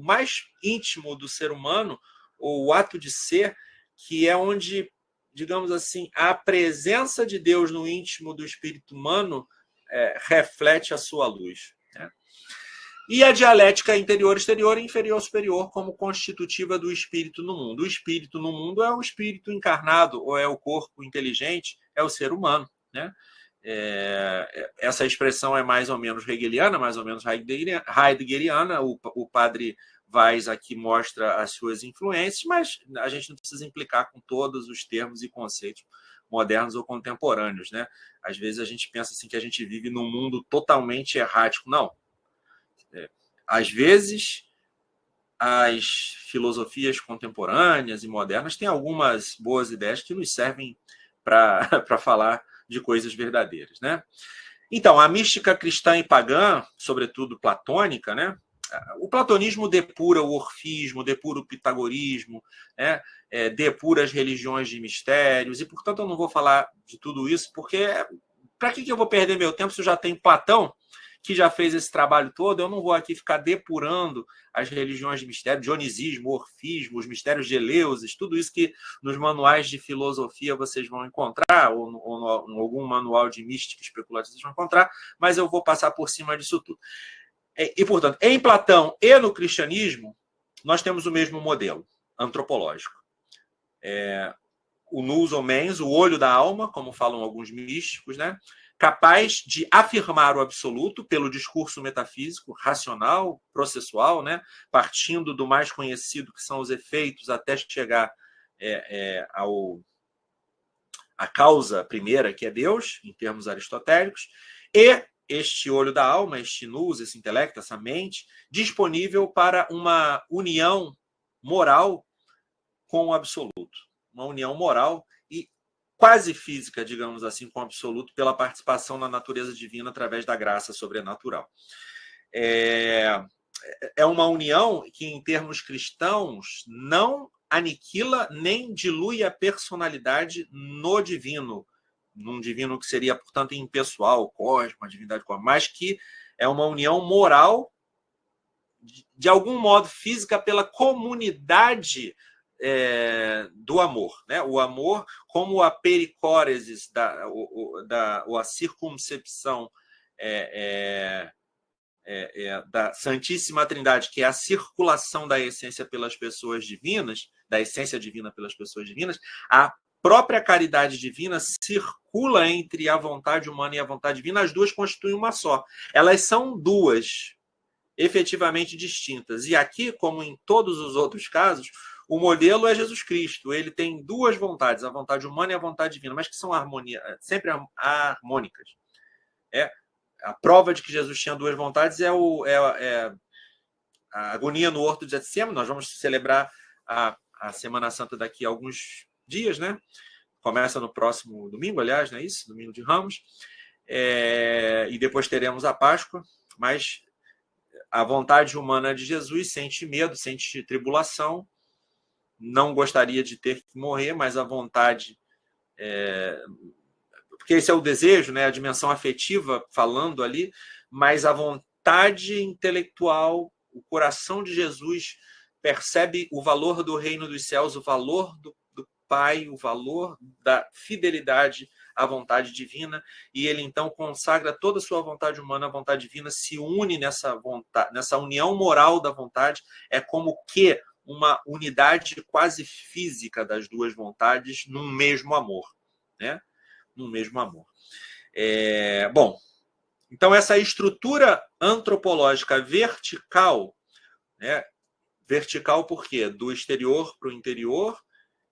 mais íntimo do ser humano, ou o ato de ser, que é onde, digamos assim, a presença de Deus no íntimo do espírito humano reflete a sua luz, né? E a dialética interior-exterior, inferior-superior, como constitutiva do espírito no mundo. O espírito no mundo é o espírito encarnado, ou é o corpo inteligente, é o ser humano, né? Essa expressão é mais ou menos hegeliana, mais ou menos heideggeriana. O padre Weiss aqui mostra as suas influências, mas a gente não precisa implicar com todos os termos e conceitos modernos ou contemporâneos, né? Às vezes a gente pensa assim que a gente vive num mundo totalmente errático. Não. Às vezes, as filosofias contemporâneas e modernas têm algumas boas ideias que nos servem para falar de coisas verdadeiras, né? Então, a mística cristã e pagã, sobretudo platônica, né? O platonismo depura o orfismo, depura o pitagorismo, né? Depura as religiões de mistérios, e, portanto, eu não vou falar de tudo isso, porque para que eu vou perder meu tempo se eu já tenho Platão, que já fez esse trabalho todo? Eu não vou aqui ficar depurando as religiões de mistério, dionisismo, orfismo, os mistérios de Eleusis, tudo isso que nos manuais de filosofia vocês vão encontrar, ou em algum manual de mística especulativa vocês vão encontrar, mas eu vou passar por cima disso tudo. E, portanto, em Platão e no cristianismo, nós temos o mesmo modelo antropológico. O nous ou mens, o olho da alma, como falam alguns místicos, né? Capaz de afirmar o absoluto pelo discurso metafísico, racional, processual, né? Partindo do mais conhecido, que são os efeitos, até chegar à causa primeira, que é Deus, em termos aristotélicos, e este olho da alma, este nous, esse intelecto, essa mente, disponível para uma união moral com o absoluto. Uma união moral e quase física, digamos assim, com o absoluto, pela participação na natureza divina através da graça sobrenatural. É uma união que, em termos cristãos, não aniquila nem dilui a personalidade no divino, num divino que seria, portanto, impessoal, cósmico, a divindade cósmica, mas que é uma união moral, de algum modo física, pela comunidade do amor, né? O amor como a pericóresis, ou a circuncepção da Santíssima Trindade, que é a circulação da essência pelas pessoas divinas, da essência divina pelas pessoas divinas. A própria caridade divina circula entre a vontade humana e a vontade divina, as duas constituem uma só. Elas são duas, efetivamente distintas. E aqui, como em todos os outros casos, o modelo é Jesus Cristo. Ele tem duas vontades, a vontade humana e a vontade divina, mas que são sempre harmônicas. A prova de que Jesus tinha duas vontades é a agonia no Horto de Getsêmani. Nós vamos celebrar a Semana Santa daqui a alguns dias, né? Começa no próximo domingo, aliás, não é isso? Domingo de Ramos. E depois teremos a Páscoa, mas a vontade humana de Jesus sente medo, sente tribulação, não gostaria de ter que morrer, mas a vontade... porque esse é o desejo, né? A dimensão afetiva falando ali, mas a vontade intelectual, o coração de Jesus percebe o valor do reino dos céus, o valor do Pai, o valor da fidelidade à vontade divina, e ele então consagra toda a sua vontade humana à vontade divina, se une nessa união moral da vontade, é como que uma unidade quase física das duas vontades num mesmo amor, né? Num mesmo amor. Bom, então essa estrutura antropológica vertical, né? Vertical por quê? Do exterior para o interior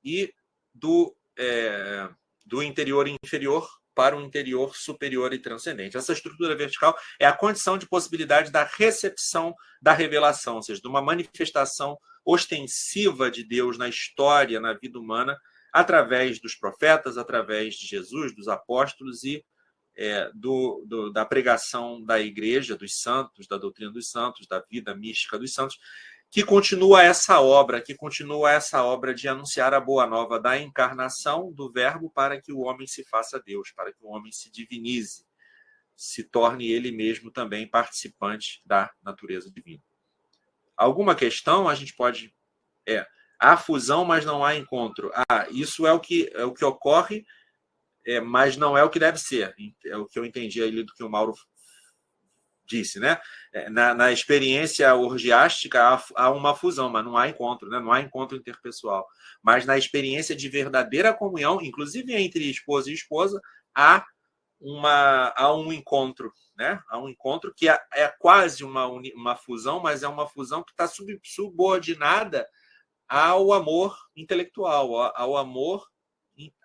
e do interior inferior para o interior superior e transcendente. Essa estrutura vertical é a condição de possibilidade da recepção da revelação, ou seja, de uma manifestação ostensiva de Deus na história, na vida humana, através dos profetas, através de Jesus, dos apóstolos e da pregação da igreja, dos santos, da doutrina dos santos, da vida mística dos santos, que continua essa obra de anunciar a boa nova da encarnação do Verbo para que o homem se faça Deus, para que o homem se divinize, se torne ele mesmo também participante da natureza divina. Alguma questão a gente pode... há fusão, mas não há encontro. Isso é o que ocorre, mas não é o que deve ser. É o que eu entendi ali do que o Mauro disse, né? Na experiência orgiástica há uma fusão, mas não há encontro, né? Não há encontro interpessoal. Mas na experiência de verdadeira comunhão, inclusive entre esposa e esposa, há um encontro, né? Há um encontro que é quase uma fusão, mas é uma fusão que está subordinada ao amor intelectual, ao amor,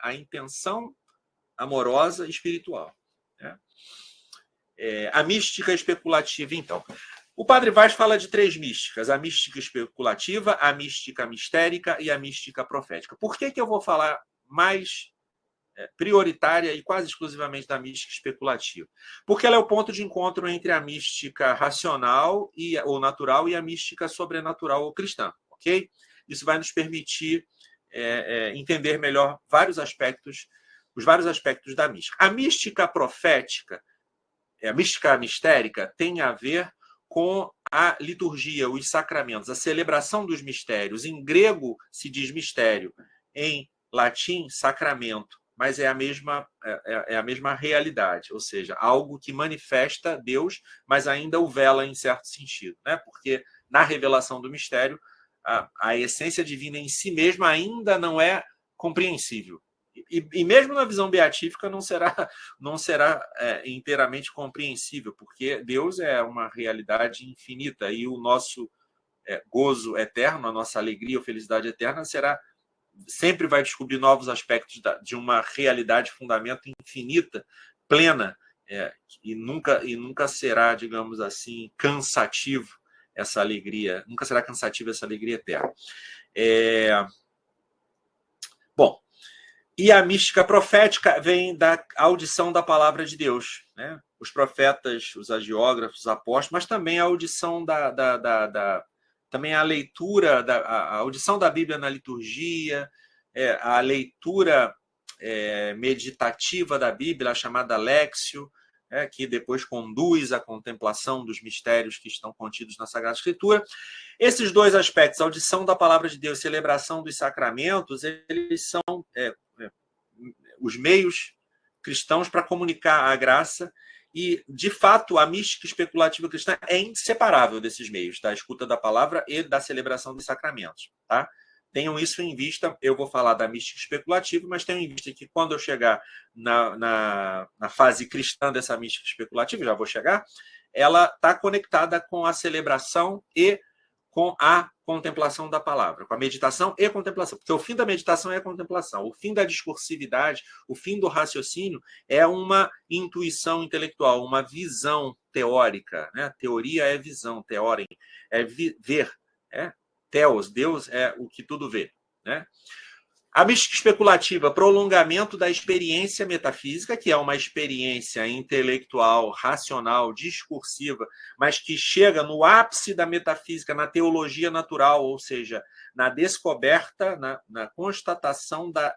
à intenção amorosa espiritual, né? A mística especulativa, então. O Padre Vaz fala de três místicas: a mística especulativa, a mística mistérica e a mística profética. Por que eu vou falar mais prioritária e quase exclusivamente da mística especulativa? Porque ela é o ponto de encontro entre a mística racional ou natural e a mística sobrenatural ou cristã, ok? Isso vai nos permitir entender melhor os vários aspectos da mística. A mística profética, a mística mistérica, tem a ver com a liturgia, os sacramentos, a celebração dos mistérios. Em grego se diz mistério, em latim sacramento, mas é a mesma realidade, ou seja, algo que manifesta Deus, mas ainda o vela em certo sentido, né? Porque na revelação do mistério, a essência divina em si mesma ainda não é compreensível. E mesmo na visão beatífica não será inteiramente compreensível, porque Deus é uma realidade infinita e o nosso gozo eterno, a nossa alegria ou felicidade eterna sempre vai descobrir novos aspectos de uma realidade fundamento infinita, plena, e nunca será, digamos assim, cansativo essa alegria, nunca será cansativa essa alegria eterna. Bom, e a mística profética vem da audição da palavra de Deus, né? Os profetas, os agiógrafos, os apóstolos, mas também a audição também a leitura, a audição da Bíblia na liturgia, a leitura meditativa da Bíblia, a chamada Léxio, que depois conduz à contemplação dos mistérios que estão contidos na Sagrada Escritura. Esses dois aspectos, a audição da palavra de Deus e celebração dos sacramentos, eles são os meios cristãos para comunicar a graça e, de fato, a mística especulativa cristã é inseparável desses meios, da escuta da palavra e da celebração dos sacramentos, tá? tenham isso em vista. Eu vou falar da mística especulativa, mas tenham em vista que quando eu chegar na fase cristã dessa mística especulativa, já vou chegar, ela está conectada com a celebração e com a contemplação da palavra, com a meditação e contemplação. Porque o fim da meditação é a contemplação. O fim da discursividade, o fim do raciocínio é uma intuição intelectual, uma visão teórica. Né? Teoria é visão, teorem é ver. Theos, Deus é o que tudo vê. Né? A mística especulativa, prolongamento da experiência metafísica, que é uma experiência intelectual, racional, discursiva, mas que chega no ápice da metafísica, na teologia natural, ou seja, na descoberta, na constatação da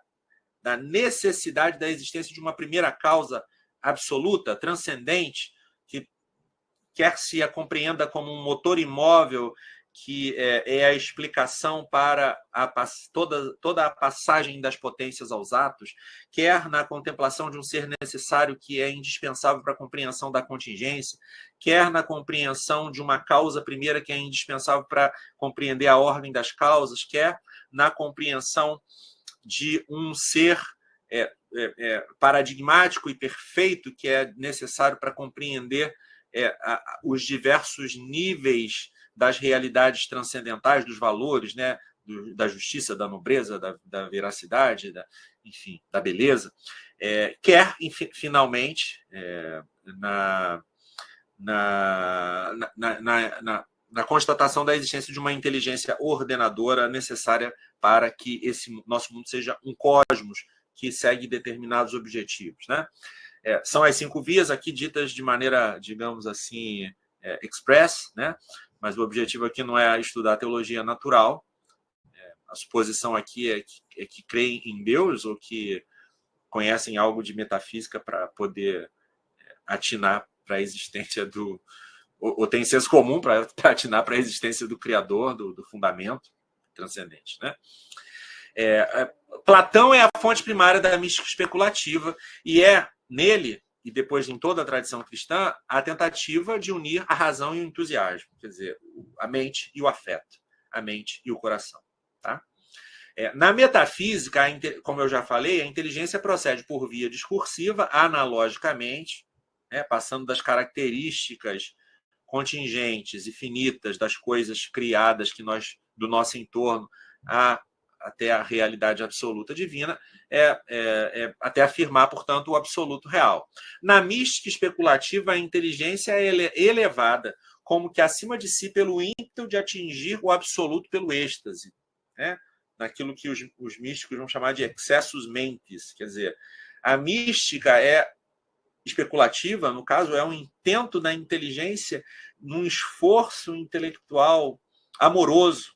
necessidade da existência de uma primeira causa absoluta, transcendente, que quer se a compreenda como um motor imóvel, que é a explicação para toda a passagem das potências aos atos, quer na contemplação de um ser necessário que é indispensável para a compreensão da contingência, quer na compreensão de uma causa primeira que é indispensável para compreender a ordem das causas, quer na compreensão de um ser paradigmático e perfeito que é necessário para compreender os diversos níveis das realidades transcendentais, dos valores, né? Da justiça, da nobreza, da veracidade, enfim, da beleza, quer, finalmente, na constatação da existência de uma inteligência ordenadora necessária para que esse nosso mundo seja um cosmos que segue determinados objetivos. Né? São as 5 vias aqui ditas de maneira, digamos assim, express, né? Mas o objetivo aqui não é estudar a teologia natural. A suposição aqui é que creem em Deus ou que conhecem algo de metafísica para poder atinar para a existência ou tem senso comum para atinar para a existência do Criador, do fundamento transcendente. Né? Platão é a fonte primária da mística especulativa e é nele, e depois em toda a tradição cristã, a tentativa de unir a razão e o entusiasmo, quer dizer, a mente e o afeto, a mente e o coração. Tá? Na metafísica, como eu já falei, a inteligência procede por via discursiva, analogicamente, passando das características contingentes e finitas das coisas criadas do nosso entorno até a realidade absoluta divina, até afirmar, portanto, o absoluto real. Na mística especulativa, a inteligência é elevada como que acima de si pelo ímpeto de atingir o absoluto pelo êxtase, né? Naquilo que os místicos vão chamar de excessus mentis, quer dizer, a mística especulativa, no caso, é um intento da inteligência num esforço intelectual amoroso,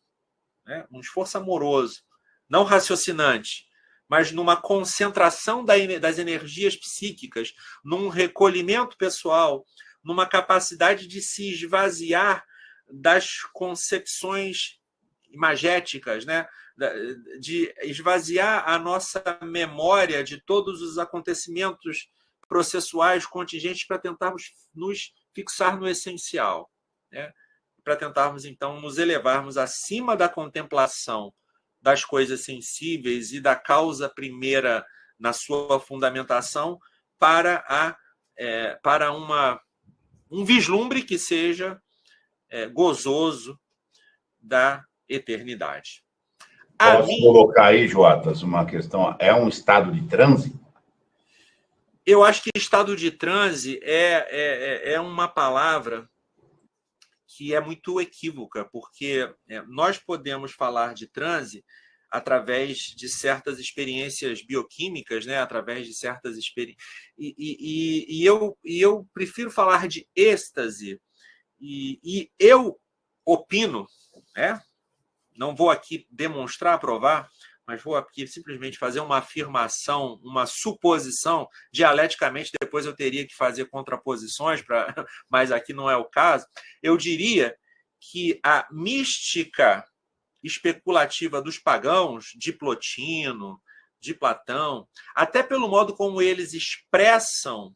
né? Um esforço amoroso, não raciocinante, mas numa concentração das energias psíquicas, num recolhimento pessoal, numa capacidade de se esvaziar das concepções imagéticas, né? De esvaziar a nossa memória de todos os acontecimentos processuais contingentes para tentarmos nos fixar no essencial, né? Para tentarmos, então, nos elevarmos acima da contemplação das coisas sensíveis e da causa primeira na sua fundamentação para um vislumbre que seja gozoso da eternidade. Posso colocar aí, Joatas, uma questão? É um estado de transe? Eu acho que estado de transe é uma palavra que é muito equívoca, porque nós podemos falar de transe através de certas experiências bioquímicas, né? Através de certas experiências. E eu prefiro falar de êxtase, e eu opino, né? Não vou aqui demonstrar, provar, mas vou aqui simplesmente fazer uma afirmação, uma suposição, dialeticamente, depois eu teria que fazer contraposições, mas aqui não é o caso. Eu diria que a mística especulativa dos pagãos, de Plotino, de Platão, até pelo modo como eles expressam,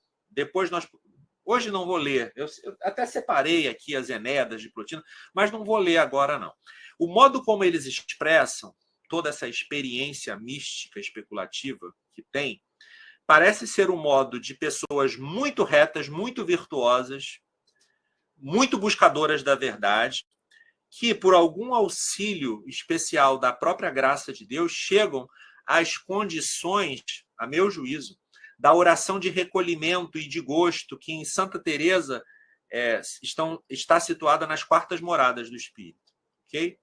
hoje não vou ler, eu até separei aqui as Enéidas de Plotino, mas não vou ler agora, não. O modo como eles expressam toda essa experiência mística especulativa que tem, parece ser um modo de pessoas muito retas, muito virtuosas, muito buscadoras da verdade, que, por algum auxílio especial da própria graça de Deus, chegam às condições, a meu juízo, da oração de recolhimento e de gosto, que em Santa Teresa está situada nas quartas moradas do Espírito. Okay?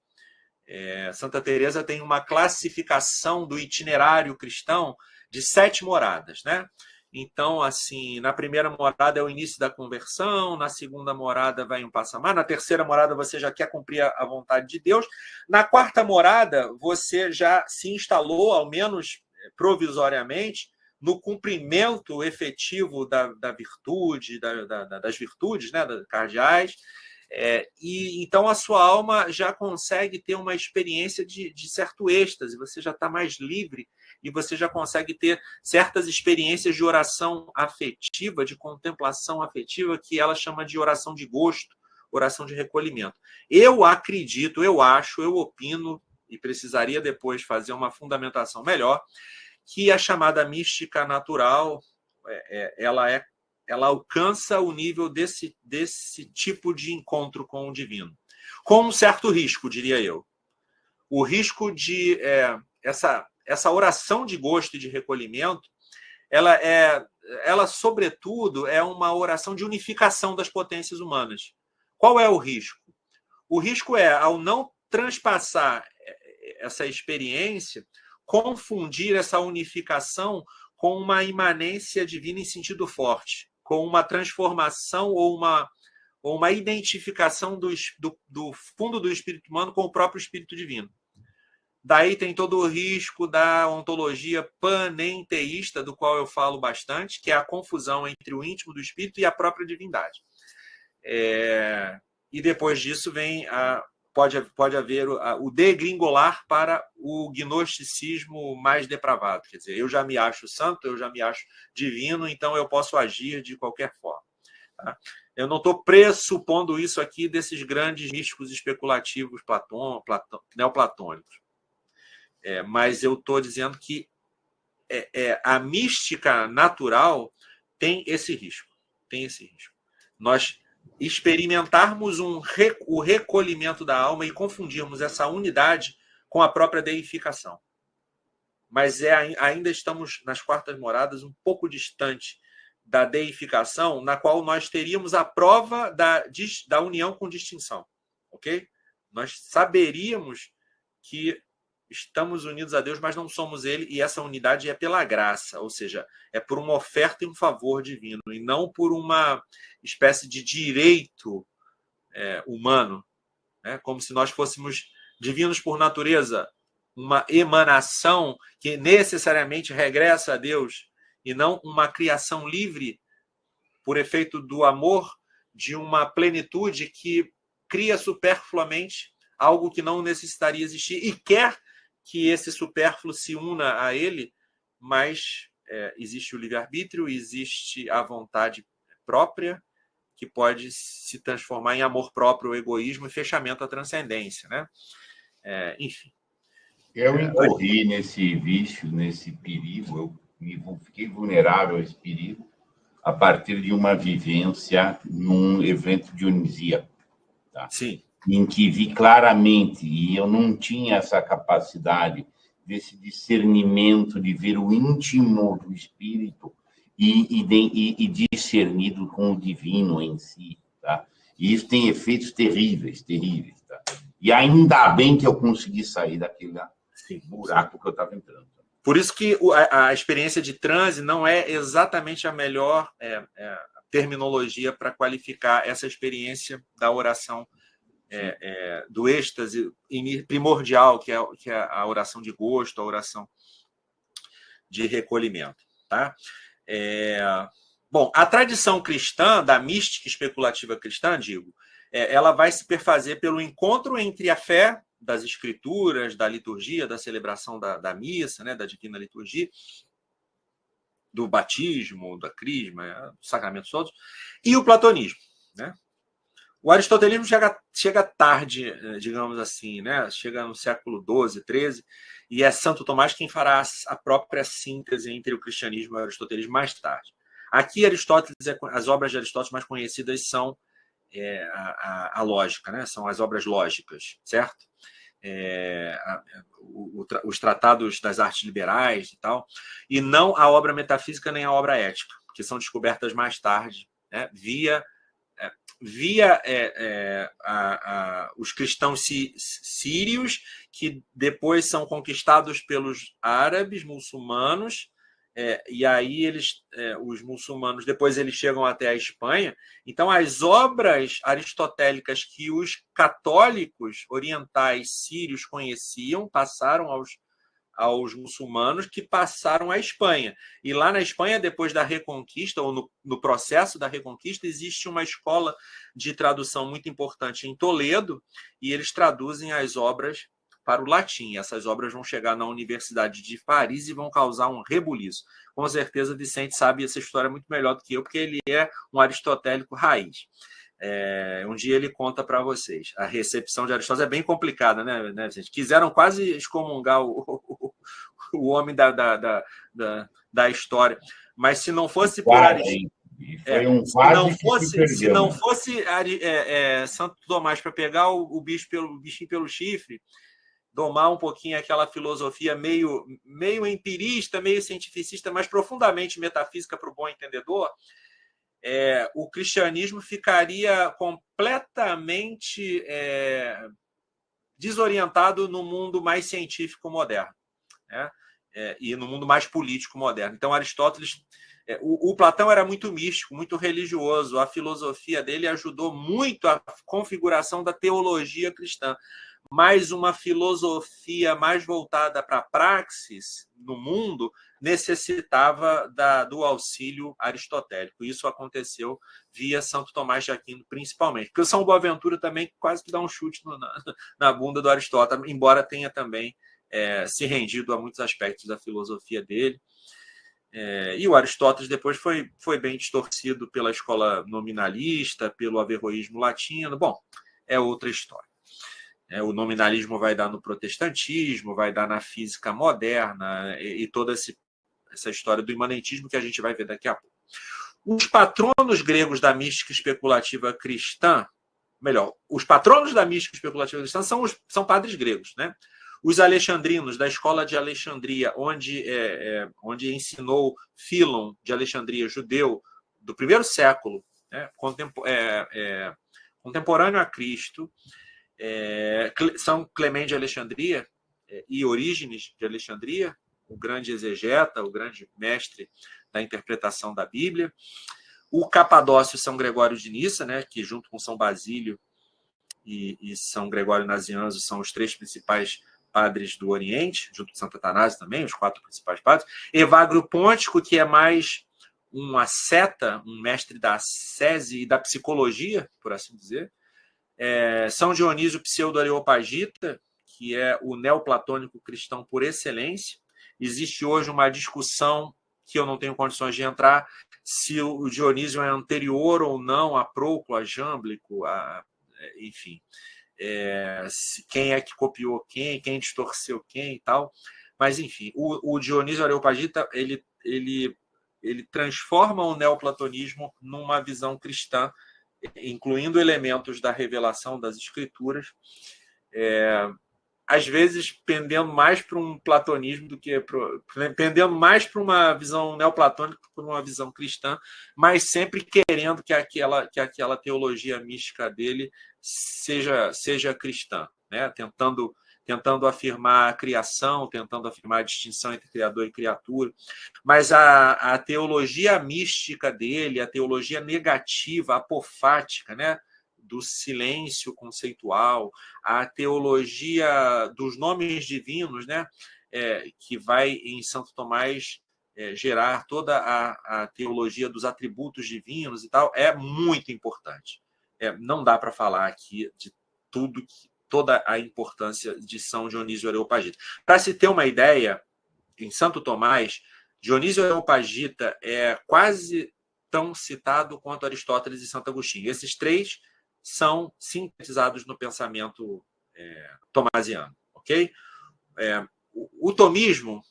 Santa Teresa tem uma classificação do itinerário cristão de 7 moradas, né? Então, assim, na primeira morada é o início da conversão, na segunda morada vai um passo a mais, na terceira morada você já quer cumprir a vontade de Deus, na quarta morada você já se instalou, ao menos provisoriamente, no cumprimento efetivo da virtude, das virtudes, né, cardeais, e então a sua alma já consegue ter uma experiência de certo êxtase, você já está mais livre e você já consegue ter certas experiências de oração afetiva, de contemplação afetiva, que ela chama de oração de gosto, oração de recolhimento. Eu acredito, eu acho, eu opino, e precisaria depois fazer uma fundamentação melhor, que a chamada mística natural, ela alcança o nível desse tipo de encontro com o divino. Com um certo risco, diria eu. O risco de essa oração de gosto e de recolhimento, ela, sobretudo, é uma oração de unificação das potências humanas. Qual é o risco? O risco é, ao não transpassar essa experiência, confundir essa unificação com uma imanência divina em sentido forte, com uma transformação ou uma identificação do fundo do espírito humano com o próprio espírito divino. Daí tem todo o risco da ontologia panenteísta, do qual eu falo bastante, que é a confusão entre o íntimo do espírito e a própria divindade. E depois disso pode haver o degringolar para o gnosticismo mais depravado. Quer dizer, eu já me acho santo, eu já me acho divino, então eu posso agir de qualquer forma. Tá? Eu não estou pressupondo isso aqui desses grandes místicos especulativos neoplatônicos. Mas eu estou dizendo que a mística natural tem esse risco. Nós experimentarmos o recolhimento da alma e confundirmos essa unidade com a própria deificação. Mas ainda estamos nas quartas moradas, um pouco distante da deificação, na qual nós teríamos a prova da união com distinção. Ok? Nós saberíamos que estamos unidos a Deus, mas não somos Ele, e essa unidade é pela graça, ou seja, é por uma oferta e um favor divino, e não por uma espécie de direito humano, né? Como se nós fôssemos divinos por natureza, uma emanação que necessariamente regressa a Deus, e não uma criação livre por efeito do amor de uma plenitude que cria superfluamente algo que não necessitaria existir e quer que esse supérfluo se una a ele, mas existe o livre-arbítrio, existe a vontade própria, que pode se transformar em amor próprio, o egoísmo e fechamento à transcendência, né? Enfim. Eu incorri nesse vício, nesse perigo, fiquei vulnerável a esse perigo a partir de uma vivência num evento dionisíaco. Tá? Sim. Em que vi claramente, e eu não tinha essa capacidade desse discernimento de ver o íntimo do espírito e discernido com o divino em si, tá? E isso tem efeitos terríveis, tá? E ainda bem que eu consegui sair daquele buraco que eu estava entrando. Por isso que a experiência de transe não é exatamente a melhor terminologia para qualificar essa experiência da oração do êxtase primordial, que é a oração de gosto, a oração de recolhimento. Tá? Bom, a tradição cristã, da mística especulativa cristã, ela vai se perfazer pelo encontro entre a fé das escrituras, da liturgia, da celebração da missa, né, da divina liturgia, do batismo, da crisma, dos sacramentos todos, e o platonismo, né? O aristotelismo chega tarde, digamos assim, né? Chega no século XII, XIII, e é Santo Tomás quem fará a própria síntese entre o cristianismo e o aristotelismo mais tarde. Aqui, Aristóteles, as obras de Aristóteles mais conhecidas são a lógica, né? São as obras lógicas, certo? Os tratados das artes liberais e tal, e não a obra metafísica nem a obra ética, que são descobertas mais tarde, né? via os cristãos sírios, que depois são conquistados pelos árabes muçulmanos, e aí os muçulmanos depois eles chegam até a Espanha. Então, as obras aristotélicas que os católicos orientais sírios conheciam passaram aos muçulmanos, que passaram à Espanha. E lá na Espanha, depois da Reconquista, ou no processo da Reconquista, existe uma escola de tradução muito importante em Toledo, e eles traduzem as obras para o latim. Essas obras vão chegar na Universidade de Paris e vão causar um rebuliço. Com certeza, Vicente sabe essa história muito melhor do que eu, porque ele é um aristotélico raiz. Um dia ele conta para vocês. A recepção de Aristóteles é bem complicada, né, Vicente? Quiseram quase excomungar o homem da história. Mas se não fosse por Aristóteles. Se não fosse Santo Tomás para pegar o bichinho pelo chifre, domar um pouquinho aquela filosofia meio empirista, meio cientificista, mas profundamente metafísica para o bom entendedor, o cristianismo ficaria completamente desorientado no mundo mais científico moderno, né? E no mundo mais político moderno. Então, Aristóteles... O Platão era muito místico, muito religioso. A filosofia dele ajudou muito a configuração da teologia cristã. Mas uma filosofia mais voltada para a praxis no mundo necessitava do auxílio aristotélico. Isso aconteceu via Santo Tomás de Aquino, principalmente. Porque o São Boaventura também quase que dá um chute na bunda do Aristóteles, embora tenha também se rendido a muitos aspectos da filosofia dele. E o Aristóteles depois foi bem distorcido pela escola nominalista, pelo averroísmo latino. Bom, é outra história. O nominalismo vai dar no protestantismo, vai dar na física moderna e toda essa história do imanentismo que a gente vai ver daqui a pouco. Os patronos gregos da mística especulativa cristã, os patronos da mística especulativa cristã são padres gregos, né? Os alexandrinos, da escola de Alexandria, onde ensinou Fílon de Alexandria, judeu do primeiro século, né? Contemporâneo a Cristo, São Clemente de Alexandria e Orígenes de Alexandria, o grande exegeta, o grande mestre da interpretação da Bíblia. O Capadócio São Gregório de Nissa, né, que junto com São Basílio e São Gregório Nazianzo são os três principais padres do Oriente, junto com Santo Atanásio também, os 4 principais padres. Evagrio Pôntico, que é mais um asceta, um mestre da ascese e da psicologia, por assim dizer. São Dionísio Pseudo-Areopagita, que é o neoplatônico cristão por excelência. Existe hoje uma discussão que eu não tenho condições de entrar, se o Dionísio é anterior ou não a Próclo, a Jâmblico, enfim, quem é que copiou quem distorceu quem e tal. Mas, enfim, o Dionísio Areopagita ele transforma o neoplatonismo numa visão cristã, incluindo elementos da revelação das escrituras, às vezes pendendo mais para um platonismo do que pendendo mais para uma visão neoplatônica que para uma visão cristã, mas sempre querendo que aquela teologia mística dele seja cristã, né? Tentando afirmar a criação, tentando afirmar a distinção entre criador e criatura. Mas a teologia mística dele, a teologia negativa, apofática, né, do silêncio conceitual, a teologia dos nomes divinos, né, que vai em Santo Tomás gerar toda a teologia dos atributos divinos e tal, é muito importante. Não dá para falar aqui de toda a importância de São Dionísio Areopagita. Para se ter uma ideia, em Santo Tomás, Dionísio Areopagita é quase tão citado quanto Aristóteles e Santo Agostinho. Esses três são sintetizados no pensamento tomasiano, ok? O tomismo,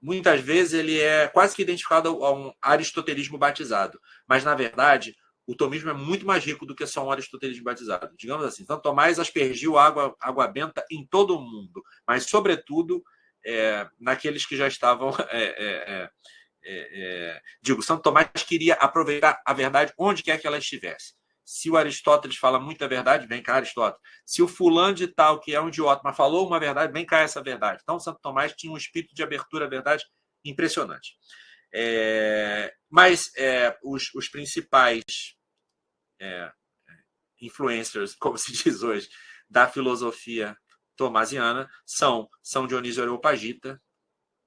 muitas vezes, ele é quase que identificado a um aristotelismo batizado, mas, na verdade, o tomismo é muito mais rico do que só um aristotelismo batizado. Digamos assim, Santo Tomás aspergiu água benta em todo o mundo, mas, sobretudo, naqueles que já estavam... Santo Tomás queria aproveitar a verdade onde quer que ela estivesse. Se o Aristóteles fala muita verdade, vem cá, Aristóteles. Se o fulano de tal, que é um idiota, mas falou uma verdade, vem cá essa verdade. Então, Santo Tomás tinha um espírito de abertura à verdade impressionante. Mas os principais influencers, como se diz hoje, da filosofia tomasiana são São Dionísio Areopagita,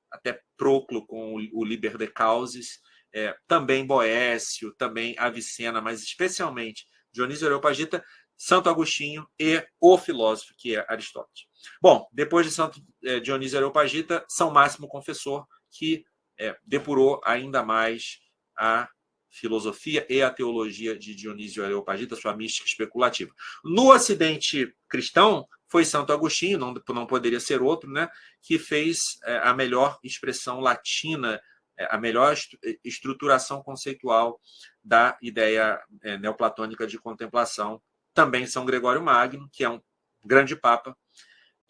até Proclo com o Liber de Causis, também Boécio, também Avicena, mas especialmente Dionísio Areopagita, Santo Agostinho e o filósofo, que é Aristóteles. Bom, depois de Santo Dionísio Areopagita, São Máximo Confessor, que depurou ainda mais a filosofia e a teologia de Dionísio Areopagita, sua mística especulativa. No Ocidente cristão, foi Santo Agostinho, não poderia ser outro, né, que fez a melhor expressão latina, a melhor estruturação conceitual da ideia neoplatônica de contemplação. Também São Gregório Magno, que é um grande papa,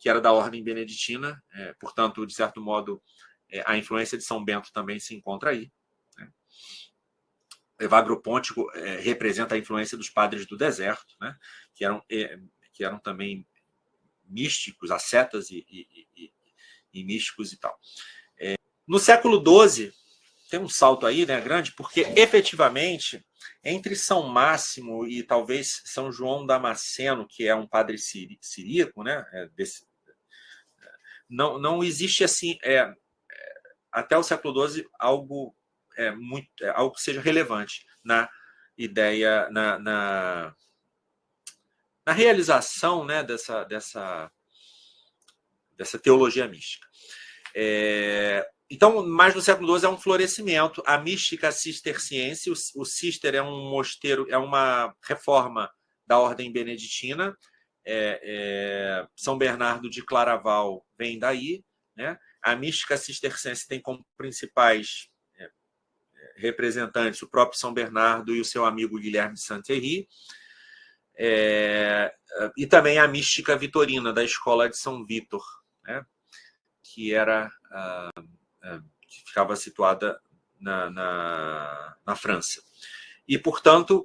que era da ordem beneditina, portanto, de certo modo, a influência de São Bento também se encontra aí. Evagro Pontico representa a influência dos padres do deserto, né, que eram também místicos, ascetas e místicos e tal. No século XII, tem um salto aí, né, grande, porque efetivamente, entre São Máximo e talvez São João Damasceno, que é um padre siríaco, né, não existe assim, até o século XII, algo algo que seja relevante na ideia, na realização, né, dessa teologia mística. Então, mais no século XII é um florescimento. A mística cisterciense, o cister é um mosteiro, é uma reforma da ordem beneditina. São Bernardo de Claraval vem daí, né? A mística cisterciense tem como principais representantes o próprio São Bernardo e o seu amigo Guilherme de Saint-Thierry. E também a mística vitorina da escola de São Vítor, né? Que ficava situada na França. E, portanto,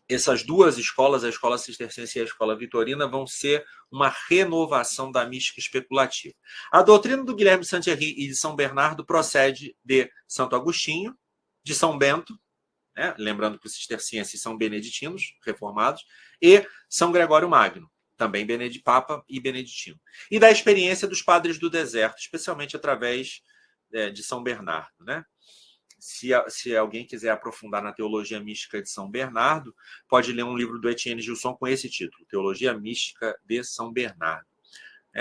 essas duas escolas, a escola cisterciense e a escola vitorina, vão ser uma renovação da mística especulativa. A doutrina do Guilherme de Saint-Thierry e de São Bernardo procede de Santo Agostinho, de São Bento, né? Lembrando que os cistercienses são beneditinos, reformados, e São Gregório Magno, também Papa e beneditino. E da experiência dos padres do deserto, especialmente através de São Bernardo, né? Se alguém quiser aprofundar na teologia mística de São Bernardo, pode ler um livro do Etienne Gilson com esse título, Teologia Mística de São Bernardo.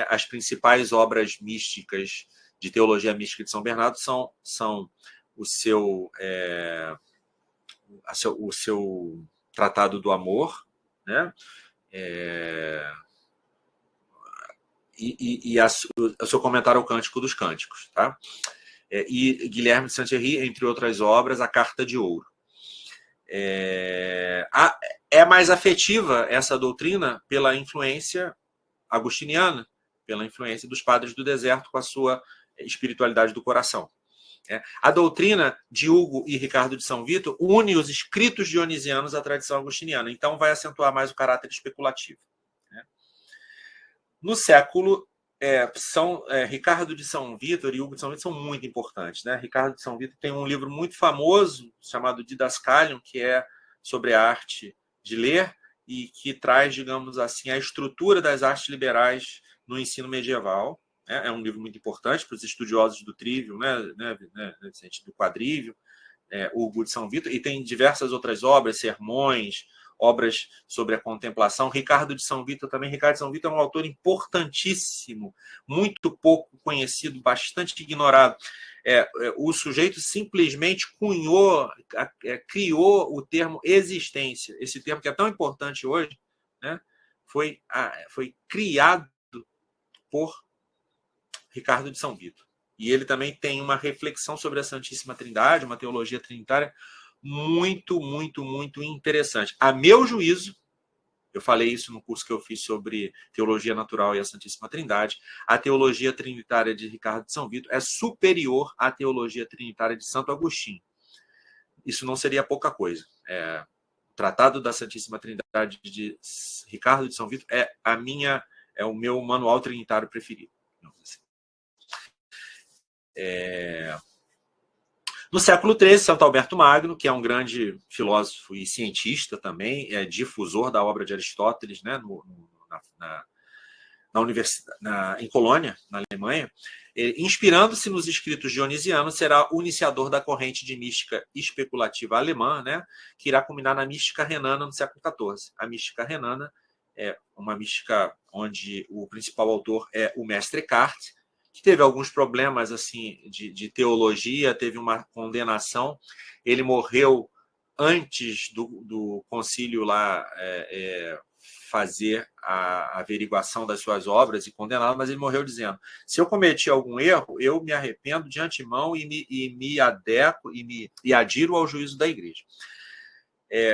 As principais obras místicas de teologia mística de São Bernardo são o seu Tratado do Amor, né? E o seu comentário ao Cântico dos Cânticos, tá? E Guilherme de Saint-Thierry, entre outras obras, a Carta de Ouro. É mais afetiva essa doutrina pela influência agostiniana, pela influência dos padres do deserto com a sua espiritualidade do coração. A doutrina de Hugo e Ricardo de São Vítor une os escritos dionisianos à tradição agostiniana, então vai acentuar mais o caráter especulativo. No século Ricardo de São Vítor e Hugo de São Vítor são muito importantes, né? Ricardo de São Vítor tem um livro muito famoso chamado Didascalion, que é sobre a arte de ler e que traz, digamos assim, a estrutura das artes liberais no ensino medieval. É um livro muito importante para os estudiosos do trívio, né, no sentido do quadrívio, Hugo de São Vítor, e tem diversas outras obras, sermões, obras sobre a contemplação. Ricardo de São Vito também. Ricardo de São Vito é um autor importantíssimo, muito pouco conhecido, bastante ignorado. O sujeito simplesmente criou o termo existência. Esse termo que é tão importante hoje, né, foi criado por Ricardo de São Vito. E ele também tem uma reflexão sobre a Santíssima Trindade, uma teologia trinitária muito, muito, muito interessante. A meu juízo, eu falei isso no curso que eu fiz sobre teologia natural e a Santíssima Trindade, a teologia trinitária de Ricardo de São Vito é superior à teologia trinitária de Santo Agostinho. Isso não seria pouca coisa. O Tratado da Santíssima Trindade de Ricardo de São Vito é o meu manual trinitário preferido. No século XIII, Santo Alberto Magno, que é um grande filósofo e cientista também, é difusor da obra de Aristóteles, né, na universidade, em Colônia, na Alemanha, inspirando-se nos escritos dionisianos, será o iniciador da corrente de mística especulativa alemã, né, que irá culminar na mística renana no século XIV. A mística renana é uma mística onde o principal autor é o mestre Eckhart, que teve alguns problemas assim de teologia, teve uma condenação. Ele morreu antes do concílio lá fazer a averiguação das suas obras e condená-lo, mas ele morreu dizendo: se eu cometi algum erro, eu me arrependo de antemão e me adequo e adiro ao juízo da Igreja.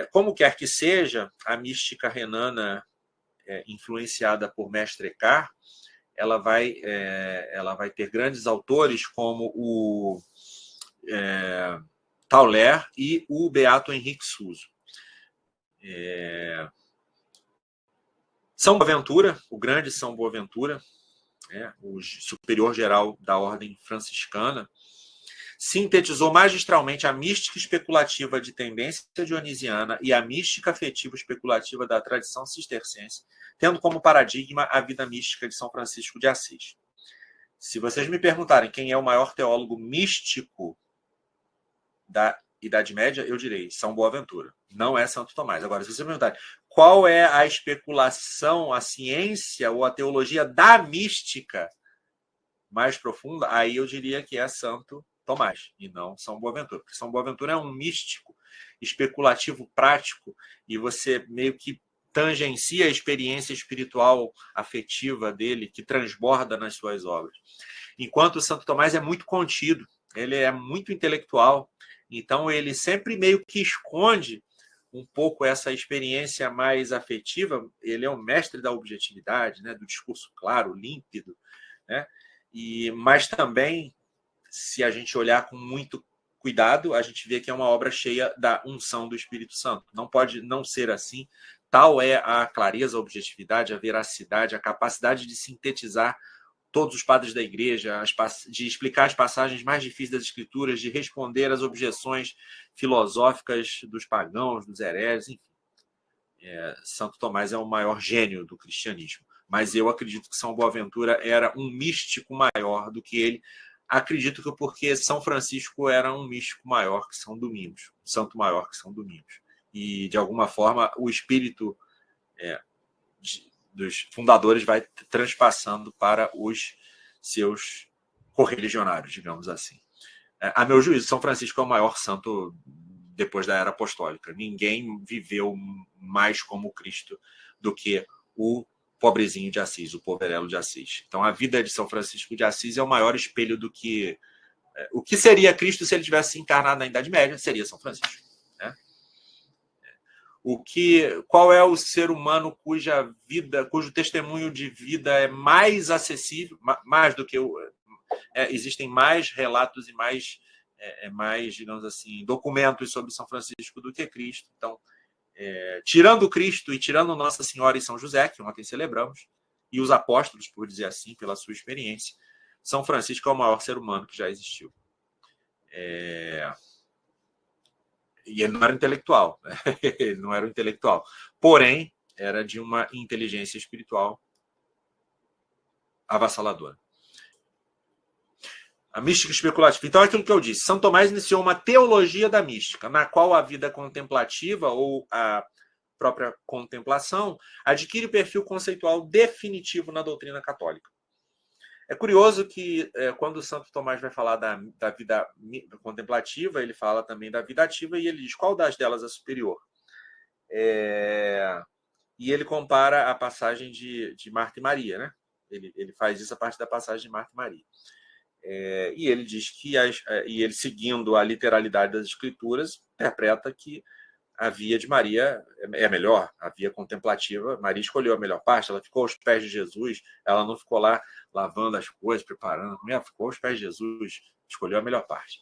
Como quer que seja, a mística renana, influenciada por mestre Eckhart, ela vai ter grandes autores como o Tauler e o Beato Henrique Suso. São Boaventura, o grande São Boaventura, o superior geral da ordem franciscana, sintetizou magistralmente a mística especulativa de tendência dionisiana e a mística afetiva especulativa da tradição cisterciense, tendo como paradigma a vida mística de São Francisco de Assis. Se vocês me perguntarem quem é o maior teólogo místico da Idade Média, eu direi São Boaventura. Não é Santo Tomás. Agora, se vocês me perguntarem qual é a especulação, a ciência ou a teologia da mística mais profunda, aí eu diria que é Santo Tomás e não São Boaventura. Porque São Boaventura é um místico especulativo prático e você meio que tangencia a experiência espiritual afetiva dele, que transborda nas suas obras. Enquanto o Santo Tomás é muito contido, ele é muito intelectual, então ele sempre meio que esconde um pouco essa experiência mais afetiva. Ele é um mestre da objetividade, né, do discurso claro, límpido, né? Mas também, se a gente olhar com muito cuidado, a gente vê que é uma obra cheia da unção do Espírito Santo. Não pode não ser assim. Tal é a clareza, a objetividade, a veracidade, a capacidade de sintetizar todos os padres da Igreja, de explicar as passagens mais difíceis das Escrituras, de responder às objeções filosóficas dos pagãos, dos hereges, enfim. Santo Tomás é o maior gênio do cristianismo. Mas eu acredito que São Boaventura era um místico maior do que ele. Acredito que porque São Francisco era um místico maior que São Domingos, um santo maior que São Domingos. E, de alguma forma, o espírito dos fundadores vai transpassando para os seus correligionários, digamos assim. A meu juízo, São Francisco é o maior santo depois da era apostólica. Ninguém viveu mais como Cristo do que o pobrezinho de Assis, o poverelo de Assis. Então, a vida de São Francisco de Assis é o maior espelho do que... O que seria Cristo se ele tivesse encarnado na Idade Média? Seria São Francisco. Né? Qual é o ser humano cujo testemunho de vida é mais acessível, mais do que existem mais relatos e mais, digamos assim, documentos sobre São Francisco do que Cristo. Então, tirando Cristo e tirando Nossa Senhora e São José, que ontem celebramos, e os apóstolos, por dizer assim, pela sua experiência, São Francisco é o maior ser humano que já existiu. E ele não era intelectual, né? Ele não era um intelectual. Porém, era de uma inteligência espiritual avassaladora. A mística especulativa. Então, é aquilo que eu disse. São Tomás iniciou uma teologia da mística, na qual a vida contemplativa ou a própria contemplação, adquire perfil conceitual definitivo na doutrina católica. É curioso que, quando o Santo Tomás vai falar da vida contemplativa, ele fala também da vida ativa, e ele diz qual das delas é superior. E ele compara a passagem de Marta e Maria, né? Ele faz isso a partir da passagem de Marta e Maria. E ele diz que, e ele, seguindo a literalidade das Escrituras, interpreta que a via de Maria é melhor, a via contemplativa. Maria escolheu a melhor parte, ela ficou aos pés de Jesus, ela não ficou lá lavando as coisas, preparando, ela ficou aos pés de Jesus, escolheu a melhor parte.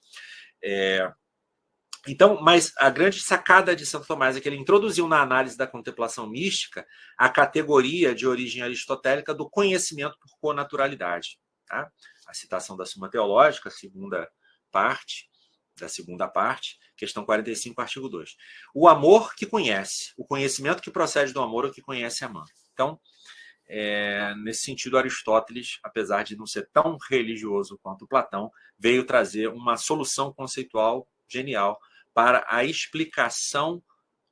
Então, mas a grande sacada de Santo Tomás é que ele introduziu na análise da contemplação mística a categoria de origem aristotélica do conhecimento por connaturalidade. Tá? A citação da Suma Teológica, da segunda parte, questão 45, artigo 2. O amor que conhece, o conhecimento que procede do amor é o que conhece a mãe. Então, nesse sentido, Aristóteles, apesar de não ser tão religioso quanto Platão, veio trazer uma solução conceitual genial para a explicação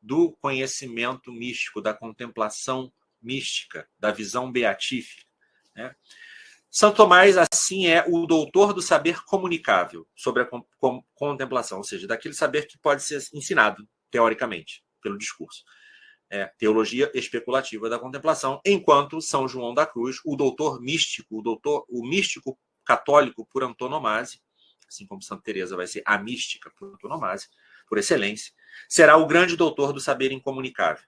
do conhecimento místico, da contemplação mística, da visão beatífica. Né? Santo Tomás, assim, é o doutor do saber comunicável sobre a contemplação, ou seja, daquele saber que pode ser ensinado, teoricamente, pelo discurso. Teologia especulativa da contemplação, enquanto São João da Cruz, o doutor místico, o místico católico por antonomasia, assim como Santa Teresa vai ser a mística por antonomasia, por excelência, será o grande doutor do saber incomunicável,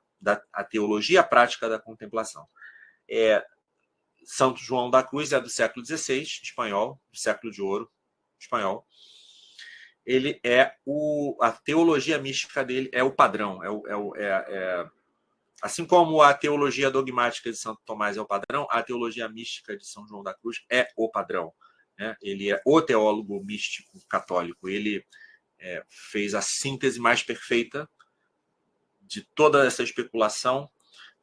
a teologia prática da contemplação. Santo João da Cruz é do século XVI, espanhol, do século de ouro, espanhol. Ele a teologia mística dele é o padrão, assim como a teologia dogmática de Santo Tomás é o padrão, a teologia mística de São João da Cruz é o padrão. Né? Ele é o teólogo místico católico. Ele fez a síntese mais perfeita de toda essa especulação,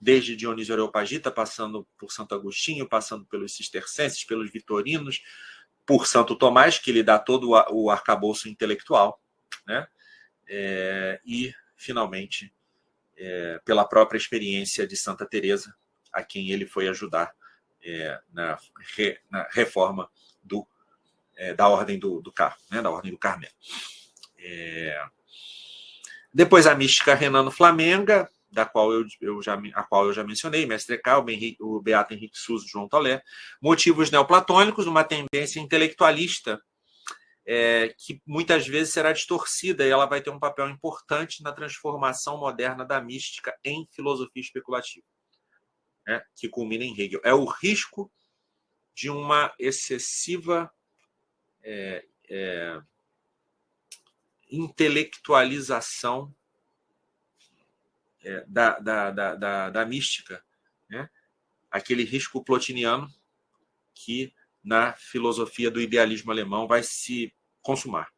desde Dionísio Areopagita, passando por Santo Agostinho, passando pelos cistercenses, pelos vitorinos, por Santo Tomás, que lhe dá todo o arcabouço intelectual, né? E, finalmente, pela própria experiência de Santa Teresa, a quem ele foi ajudar na reforma da Ordem do Carmo, né? Da Ordem do Carmelo. Depois a mística Renano Flamenga, a qual eu já mencionei, Mestre K, o Beato Henrique Suso, João Tolé, motivos neoplatônicos, uma tendência intelectualista que muitas vezes será distorcida, e ela vai ter um papel importante na transformação moderna da mística em filosofia especulativa, né, que culmina em Hegel. É o risco de uma excessiva intelectualização da mística, né? Aquele risco plotiniano que na filosofia do idealismo alemão vai se consumar,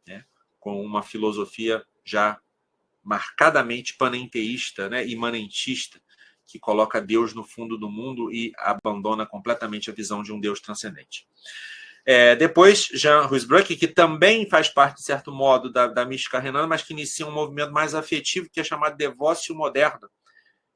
né? Com uma filosofia já marcadamente panenteísta, né? Imanentista, que coloca Deus no fundo do mundo e abandona completamente a visão de um Deus transcendente. Depois, Jean Ruysbroeck, que também faz parte, de certo modo, da mística renana, mas que inicia um movimento mais afetivo, que é chamado devócio moderna,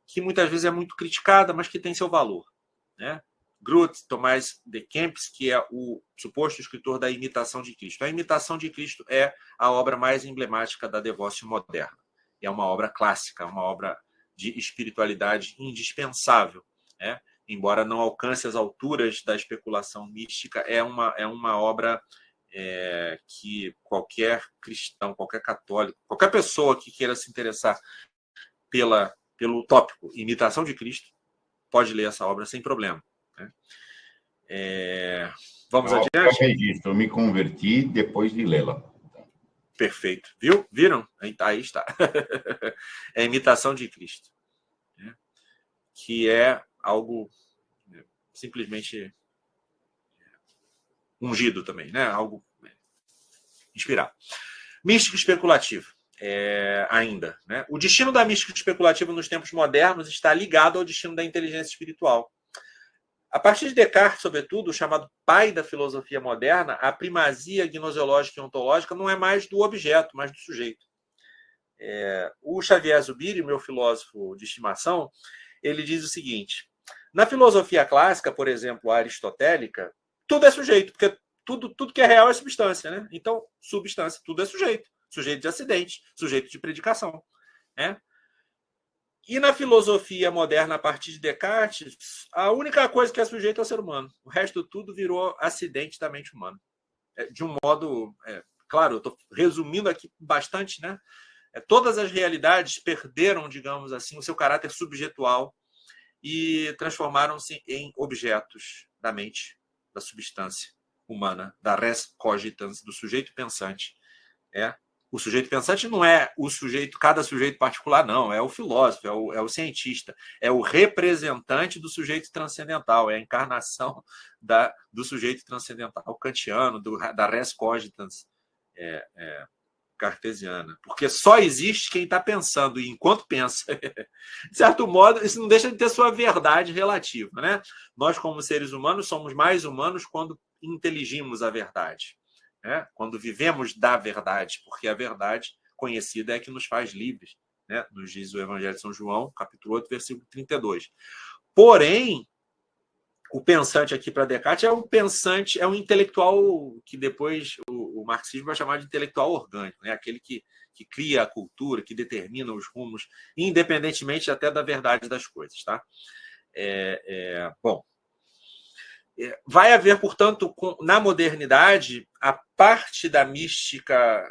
que muitas vezes é muito criticada, mas que tem seu valor. Né? Groot, Tomás de Kempis, que é o suposto escritor da Imitação de Cristo. A Imitação de Cristo é a obra mais emblemática da devócio moderna. É uma obra clássica, uma obra de espiritualidade indispensável, né? Embora não alcance as alturas da especulação mística, é uma obra que qualquer cristão, qualquer católico, qualquer pessoa que queira se interessar pelo tópico Imitação de Cristo, pode ler essa obra sem problema. Né? Vamos adiante? Registro, eu me converti depois de lê-la. Perfeito. Viram? Aí está. É a Imitação de Cristo. Né? Que é algo simplesmente ungido também, né? Algo inspirado. Mística especulativa, ainda. Né? O destino da mística especulativa nos tempos modernos está ligado ao destino da inteligência espiritual. A partir de Descartes, sobretudo, o chamado pai da filosofia moderna, a primazia gnoseológica e ontológica não é mais do objeto, mas do sujeito. O Xavier Zubiri, meu filósofo de estimação, ele diz o seguinte: na filosofia clássica, por exemplo, a aristotélica, tudo é sujeito, porque tudo que é real é substância, né? Então, substância, tudo é sujeito. Sujeito de acidente, sujeito de predicação, né? E na filosofia moderna, a partir de Descartes, a única coisa que é sujeito é o ser humano. O resto tudo virou acidente da mente humana. De um modo... claro, eu estou resumindo aqui bastante, né? Todas as realidades perderam, digamos assim, o seu caráter subjetual e transformaram-se em objetos da mente, da substância humana, da res cogitans, do sujeito pensante. O sujeito pensante não é cada sujeito particular, não. É o filósofo, é o cientista, é o representante do sujeito transcendental, é a encarnação do sujeito transcendental kantiano, da res cogitans cartesiana. Porque só existe quem está pensando, e enquanto pensa. De certo modo, isso não deixa de ter sua verdade relativa, né? Nós, como seres humanos, somos mais humanos quando inteligimos a verdade. Quando vivemos da verdade, porque a verdade conhecida é que nos faz livres, né? Nos diz o Evangelho de São João, capítulo 8, versículo 32. Porém, o pensante aqui para Descartes é um pensante, é um intelectual que depois o marxismo vai chamar de intelectual orgânico, né? Aquele que cria a cultura, que determina os rumos, independentemente até da verdade das coisas. Tá? Bom, vai haver, portanto, na modernidade, a parte da mística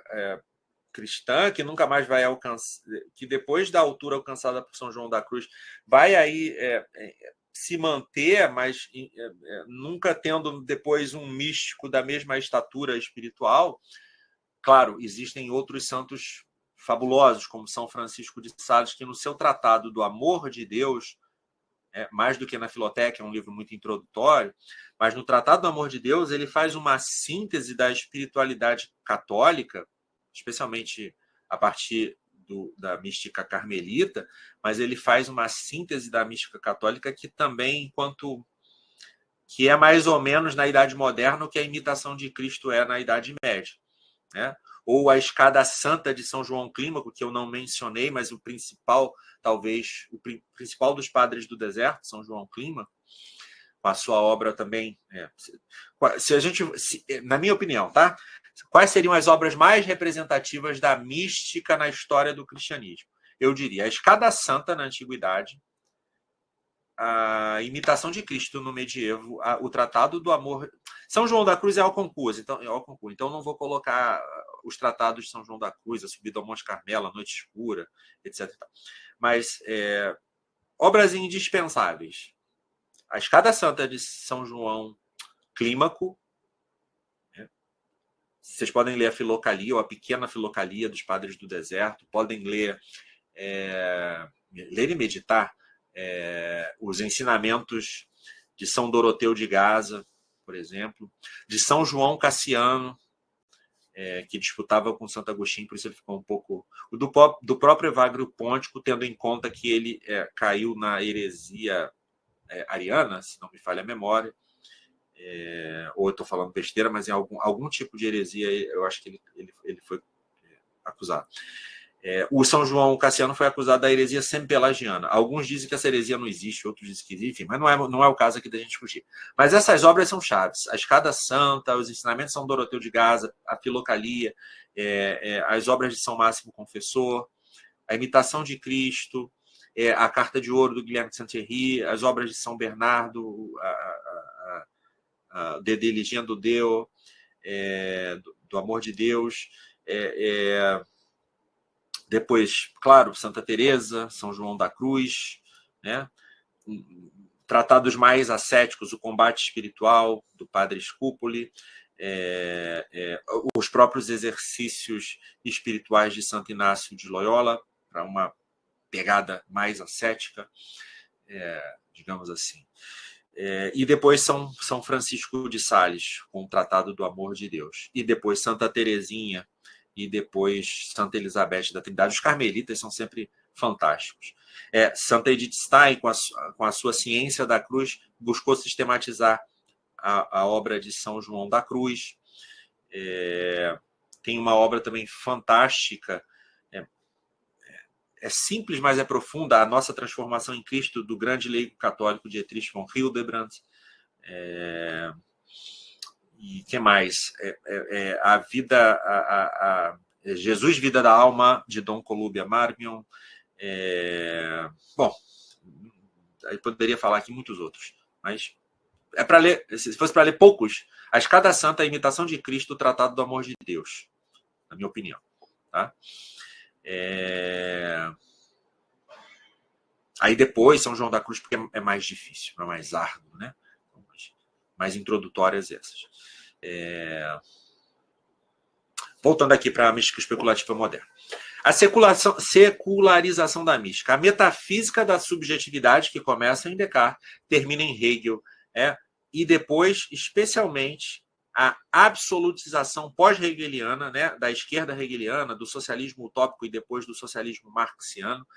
cristã, que nunca mais vai alcançar, que depois da altura alcançada por São João da Cruz, vai aí se manter, mas nunca tendo depois um místico da mesma estatura espiritual. Claro, existem outros santos fabulosos, como São Francisco de Sales, que no seu tratado do amor de Deus, mais do que na Filoteca, é um livro muito introdutório, mas no Tratado do Amor de Deus ele faz uma síntese da espiritualidade católica, especialmente a partir da mística carmelita, mas ele faz uma síntese da mística católica que também, que é mais ou menos na Idade Moderna o que a imitação de Cristo é na Idade Média. Né? Ou a Escada Santa de São João Clímaco, que eu não mencionei, mas o principal, talvez, o principal dos padres do deserto, São João Clímaco, com a sua obra também. Na minha opinião, tá? Quais seriam as obras mais representativas da mística na história do cristianismo? Eu diria a Escada Santa na Antiguidade, a Imitação de Cristo no medievo, o Tratado do Amor. São João da Cruz é Alconcurso, então não vou colocar os tratados de São João da Cruz, a Subida ao Monte Carmelo, a Noite Escura, etc. Mas obras indispensáveis. A Escada Santa de São João Clímaco. Vocês podem ler a Filocalia, ou a Pequena Filocalia dos Padres do Deserto, podem ler e meditar os ensinamentos de São Doroteu de Gaza, por exemplo, de São João Cassiano, que disputava com Santo Agostinho, por isso ele ficou um pouco... do próprio Evagrio Póntico, tendo em conta que ele caiu na heresia ariana, se não me falha a memória, ou eu estou falando besteira, mas em algum tipo de heresia eu acho que ele foi acusado. O São João Cassiano foi acusado da heresia semi-pelagiana. Alguns dizem que essa heresia não existe, outros dizem que existe, enfim, mas não é o caso aqui da gente discutir. Mas essas obras são chaves. A Escada Santa, os ensinamentos de São Doroteu de Gaza, a Filocalia, as obras de São Máximo Confessor, a Imitação de Cristo, a Carta de Ouro do Guilherme de Saint-Thierry, as obras de São Bernardo, De Diligendo Deo, do Amor de Deus, depois, claro, Santa Teresa, São João da Cruz, né? Tratados mais ascéticos, o Combate Espiritual, do Padre Scupoli, os próprios exercícios espirituais de Santo Inácio de Loyola, para uma pegada mais ascética, digamos assim. E depois São Francisco de Sales, com o Tratado do Amor de Deus. E depois Santa Teresinha, e depois Santa Elizabeth da Trindade. Os carmelitas são sempre fantásticos. Santa Edith Stein, com a sua Ciência da Cruz, buscou sistematizar a obra de São João da Cruz. Tem uma obra também fantástica, é simples, mas é profunda, a nossa transformação em Cristo, do grande leigo católico Dietrich von Hildebrand. E que mais? A vida, Jesus, Vida da Alma, de Dom Columbia Marmion. Bom, aí poderia falar aqui muitos outros, mas é para ler, se fosse para ler poucos, A Escada Santa, a Imitação de Cristo, o Tratado do Amor de Deus, na minha opinião. Tá? Aí depois, São João da Cruz, porque é mais difícil, é mais árduo, né? Mais introdutórias essas. Voltando aqui para a mística especulativa moderna. A secularização da mística. A metafísica da subjetividade, que começa em Descartes, termina em Hegel, e depois, especialmente, a absolutização pós-hegeliana, né, da esquerda hegeliana, do socialismo utópico e depois do socialismo marxiano,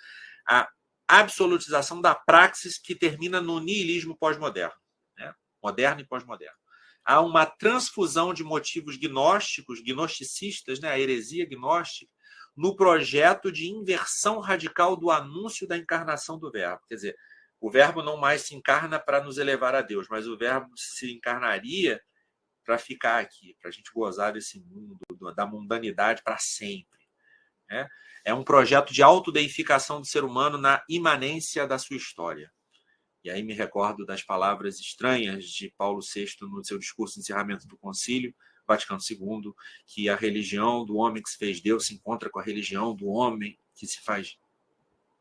a absolutização da praxis, que termina no niilismo pós-moderno, né, moderno e pós-moderno. Há uma transfusão de motivos gnósticos, gnosticistas, né, a heresia gnóstica, no projeto de inversão radical do anúncio da encarnação do Verbo. Quer dizer, o Verbo não mais se encarna para nos elevar a Deus, mas o Verbo se encarnaria para ficar aqui, para a gente gozar desse mundo, da mundanidade para sempre. Né? É um projeto de autodeificação do ser humano na imanência da sua história. E aí me recordo das palavras estranhas de Paulo VI no seu discurso de encerramento do Concílio Vaticano II, que a religião do homem que se fez Deus se encontra com a religião do homem que se faz...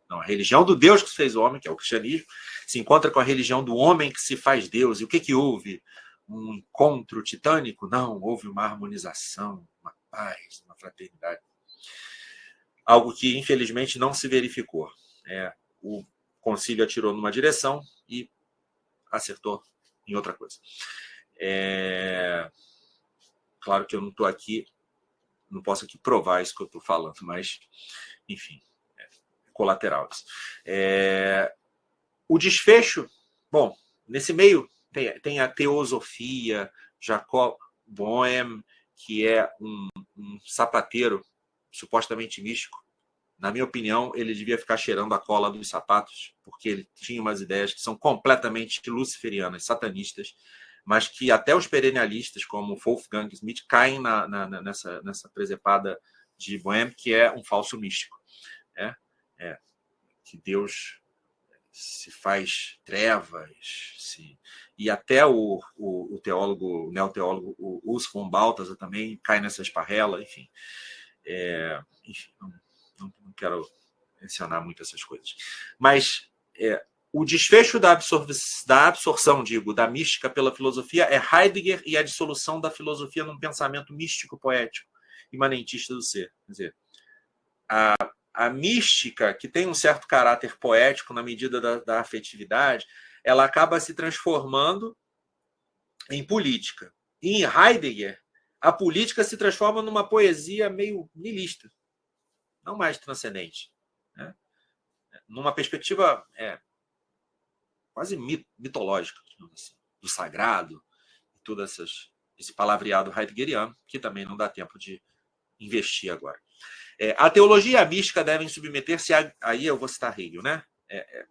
Não, a religião do Deus que se fez homem, que é o cristianismo, se encontra com a religião do homem que se faz Deus. E o que houve? Um encontro titânico? Não, houve uma harmonização, uma paz, uma fraternidade. Algo que, infelizmente, não se verificou. O concílio atirou numa direção e acertou em outra coisa. Claro que eu não estou aqui, não posso aqui provar isso que eu estou falando, mas, enfim, colateral. O desfecho, bom, nesse meio tem a teosofia, Jacob Boehme, que é um sapateiro supostamente místico. Na minha opinião, ele devia ficar cheirando a cola dos sapatos, porque ele tinha umas ideias que são completamente luciferianas, satanistas, mas que até os perennialistas, como Wolfgang Schmidt, caem nessa presepada de Boehme, que é um falso místico. Que Deus se faz trevas, e até o neoteólogo Urs von Balthasar também cai nessa esparrela, enfim. Não quero mencionar muito essas coisas. Mas o desfecho da absorção, da mística pela filosofia é Heidegger e a dissolução da filosofia num pensamento místico poético, imanentista do ser. Quer dizer, a mística, que tem um certo caráter poético na medida da afetividade, ela acaba se transformando em política. E em Heidegger, a política se transforma numa poesia meio niilista, não mais transcendente. Né? Numa perspectiva quase mitológica, assim, do sagrado, e todo esse palavreado heideggeriano, que também não dá tempo de investir agora. A teologia e a mística devem submeter-se aí eu vou citar Hegel, né?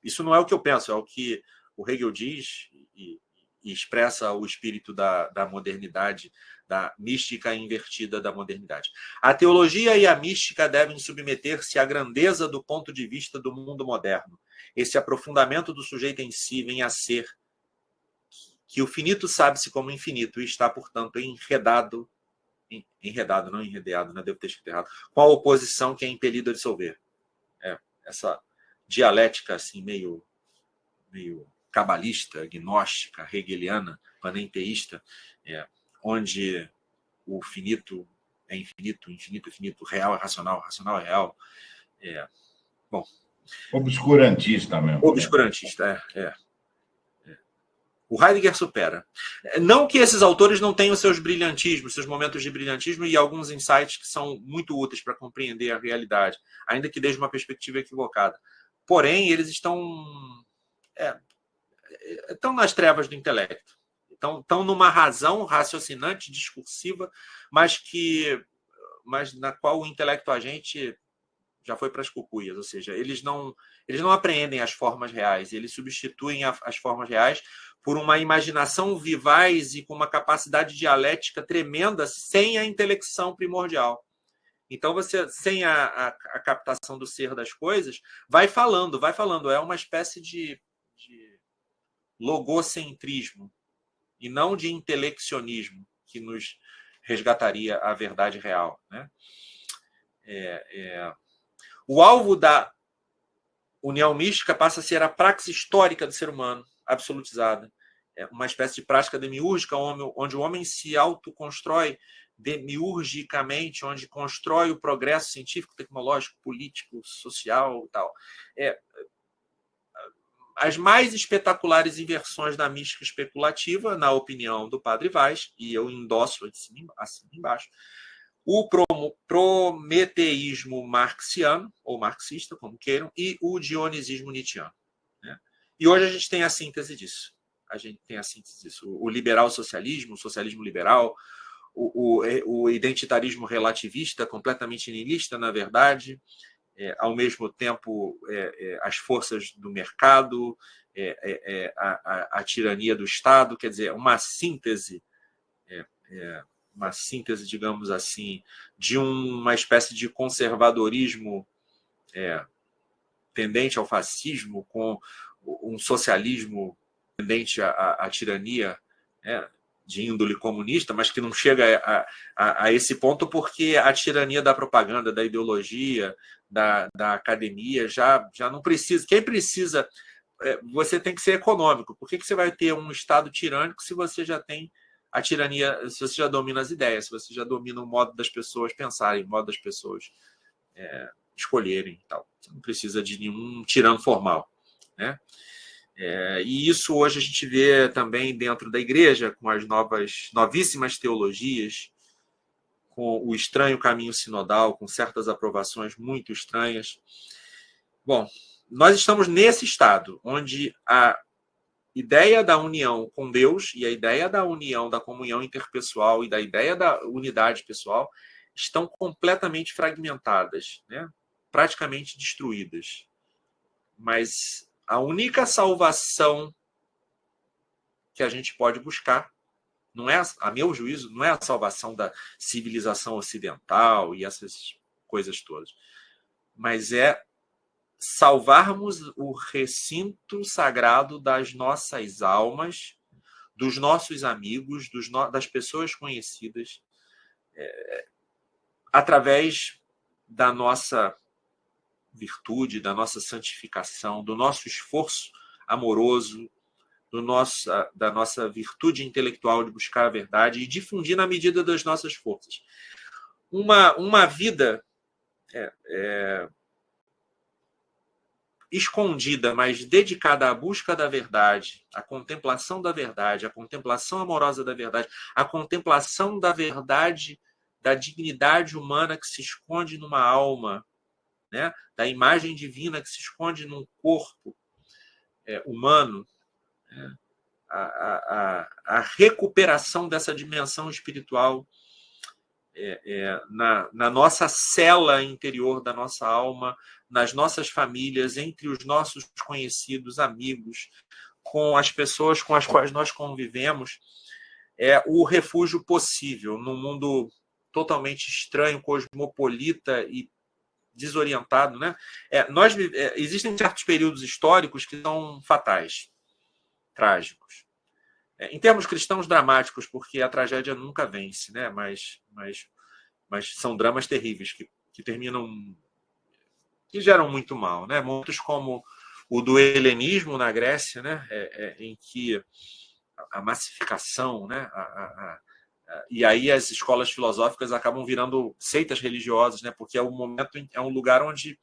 Isso não é o que eu penso, é o que o Hegel diz e expressa o espírito da modernidade, da mística invertida da modernidade. A teologia e a mística devem submeter-se à grandeza do ponto de vista do mundo moderno. Esse aprofundamento do sujeito em si vem a ser que o finito sabe-se como infinito e está, portanto, enredado, não enredeado, né? Devo ter escrito errado, com a oposição que é impelido a dissolver. Essa dialética assim, meio cabalista, gnóstica, hegeliana, panenteísta, onde o finito é infinito, infinito é finito, real é racional, racional é real. Bom. Obscurantista mesmo. Obscurantista, O Heidegger supera. Não que esses autores não tenham seus brilhantismos, seus momentos de brilhantismo e alguns insights que são muito úteis para compreender a realidade, ainda que desde uma perspectiva equivocada. Porém, eles estão nas trevas do intelecto. Estão numa razão raciocinante, discursiva, mas na qual o intelecto agente já foi para as cucuias, ou seja, eles não apreendem as formas reais, eles substituem as formas reais por uma imaginação vivaz e com uma capacidade dialética tremenda, sem a intelecção primordial. Então, você, sem a captação do ser das coisas, vai falando. É uma espécie de logocentrismo e não de inteleccionismo que nos resgataria a verdade real, né? O alvo da união mística passa a ser a praxis histórica do ser humano, absolutizada. É uma espécie de prática demiúrgica, onde o homem se autoconstrói demiurgicamente, onde constrói o progresso científico, tecnológico, político, social e tal. As mais espetaculares inversões da mística especulativa, na opinião do Padre Vaz, e eu endosso assim embaixo, o prometeísmo marxiano, ou marxista, como queiram, e o dionisismo nietzschiano, né? E hoje a gente tem a síntese disso. O liberal socialismo, o socialismo liberal, o identitarismo relativista, completamente niilista, na verdade, ao mesmo tempo as forças do mercado, a tirania do Estado, quer dizer, uma síntese, digamos assim, de uma espécie de conservadorismo tendente ao fascismo, com um socialismo tendente à tirania, de índole comunista, mas que não chega a esse ponto porque a tirania da propaganda, da ideologia, da academia já não precisa. Quem precisa, você tem que ser econômico. Por que você vai ter um Estado tirânico se você já tem a tirania, se você já domina as ideias, se você já domina o modo das pessoas pensarem, o modo das pessoas escolherem e tal? Você não precisa de nenhum tirano formal, né? E isso hoje a gente vê também dentro da igreja, com as novíssimas teologias, com o estranho caminho sinodal, com certas aprovações muito estranhas. Bom, nós estamos nesse estado, onde a ideia da união com Deus e a ideia da união, da comunhão interpessoal e da ideia da unidade pessoal estão completamente fragmentadas, né? Praticamente destruídas. Mas a única salvação que a gente pode buscar, não é, a meu juízo, não é a salvação da civilização ocidental e essas coisas todas, mas é salvarmos o recinto sagrado das nossas almas, dos nossos amigos, das pessoas conhecidas, através da nossa virtude, da nossa santificação, do nosso esforço amoroso, da nossa virtude intelectual de buscar a verdade e difundir na medida das nossas forças. Uma vida escondida, mas dedicada à busca da verdade, à contemplação da verdade, à contemplação amorosa da verdade, à contemplação da verdade, da dignidade humana que se esconde numa alma, né? Da imagem divina que se esconde num corpo humano, né? A recuperação dessa dimensão espiritual na nossa cela interior da nossa alma, nas nossas famílias, entre os nossos conhecidos, amigos, com as pessoas com as quais nós convivemos, é o refúgio possível num mundo totalmente estranho, cosmopolita e desorientado, né? Existem certos períodos históricos que são fatais, trágicos. Em termos cristãos, dramáticos, porque a tragédia nunca vence, né? Mas são dramas terríveis que terminam, que geram muito mal, né? Muitos como o do helenismo na Grécia, né? Em que a massificação, né? E aí as escolas filosóficas acabam virando seitas religiosas, né? Porque é um lugar onde,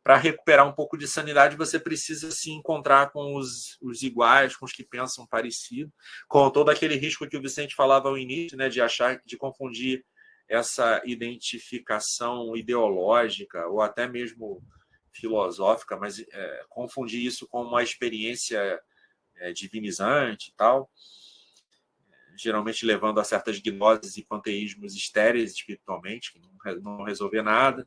para recuperar um pouco de sanidade, você precisa se encontrar com os iguais, com os que pensam parecido, com todo aquele risco que o Vicente falava ao início, né? De confundir essa identificação ideológica ou até mesmo filosófica, mas confundir isso com uma experiência divinizante e tal, geralmente levando a certas gnoses e panteísmos estéreis espiritualmente, que não resolver nada.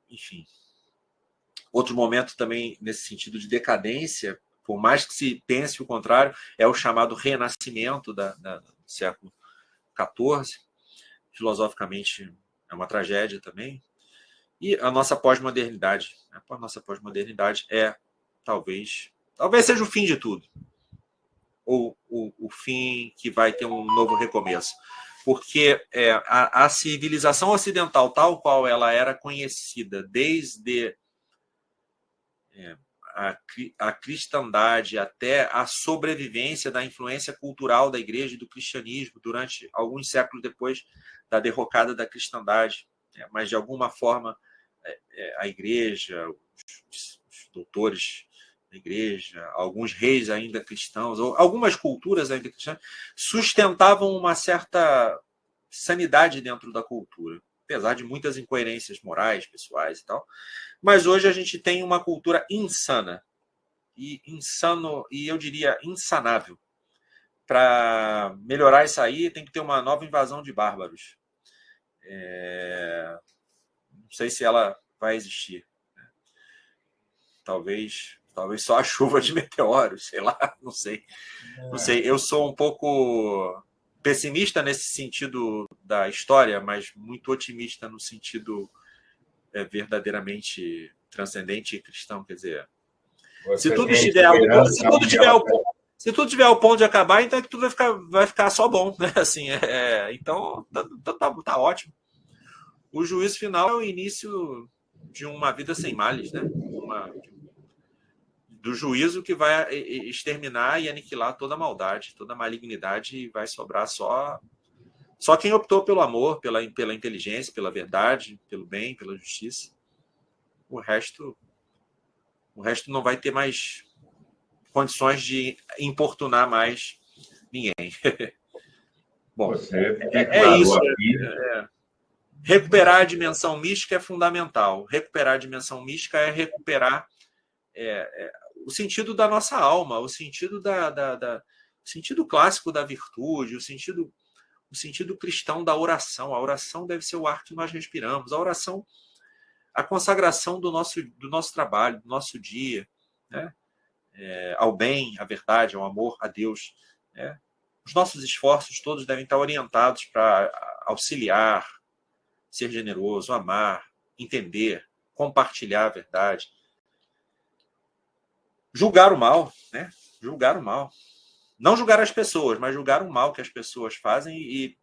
Enfim. Outro momento também nesse sentido de decadência, por mais que se pense o contrário, é o chamado renascimento do século XIV. Filosoficamente é uma tragédia também. E a nossa pós-modernidade. A nossa pós-modernidade talvez seja o fim de tudo. Ou o fim que vai ter um novo recomeço. Porque a civilização ocidental, tal qual ela era conhecida desde a cristandade até a sobrevivência da influência cultural da igreja e do cristianismo durante alguns séculos depois da derrocada da cristandade, mas de alguma forma a igreja, os doutores da igreja, alguns reis ainda cristãos, ou algumas culturas ainda cristãs, sustentavam uma certa sanidade dentro da cultura, apesar de muitas incoerências morais, pessoais e tal. Mas hoje a gente tem uma cultura insana, e eu diria insanável. Para melhorar isso aí, tem que ter uma nova invasão de bárbaros. Não sei se ela vai existir. Talvez só a chuva de meteoros, sei lá, não sei. Não sei. Eu sou um pouco pessimista nesse sentido da história, mas muito otimista no sentido verdadeiramente transcendente e cristão. Quer dizer, se tudo tiver ao ponto de acabar, então tudo vai ficar só bom, né? Assim, então tá ótimo. O juízo final é o início de uma vida sem males, né? Do juízo que vai exterminar e aniquilar toda a maldade, toda a malignidade, e vai sobrar só quem optou pelo amor, pela inteligência, pela verdade, pelo bem, pela justiça. O resto não vai ter mais condições de importunar mais ninguém. Bom, isso. Recuperar a dimensão mística é fundamental. Recuperar a dimensão mística é recuperar o sentido da nossa alma, o sentido o sentido clássico da virtude, o sentido cristão da oração. A oração deve ser o ar que nós respiramos. A oração, a consagração do nosso trabalho, do nosso dia, né? Ao bem, à verdade, ao amor, a Deus. Né? Os nossos esforços todos devem estar orientados para auxiliar, ser generoso, amar, entender, compartilhar a verdade. Julgar o mal, né? Julgar o mal. Não julgar as pessoas, mas julgar o mal que as pessoas fazem e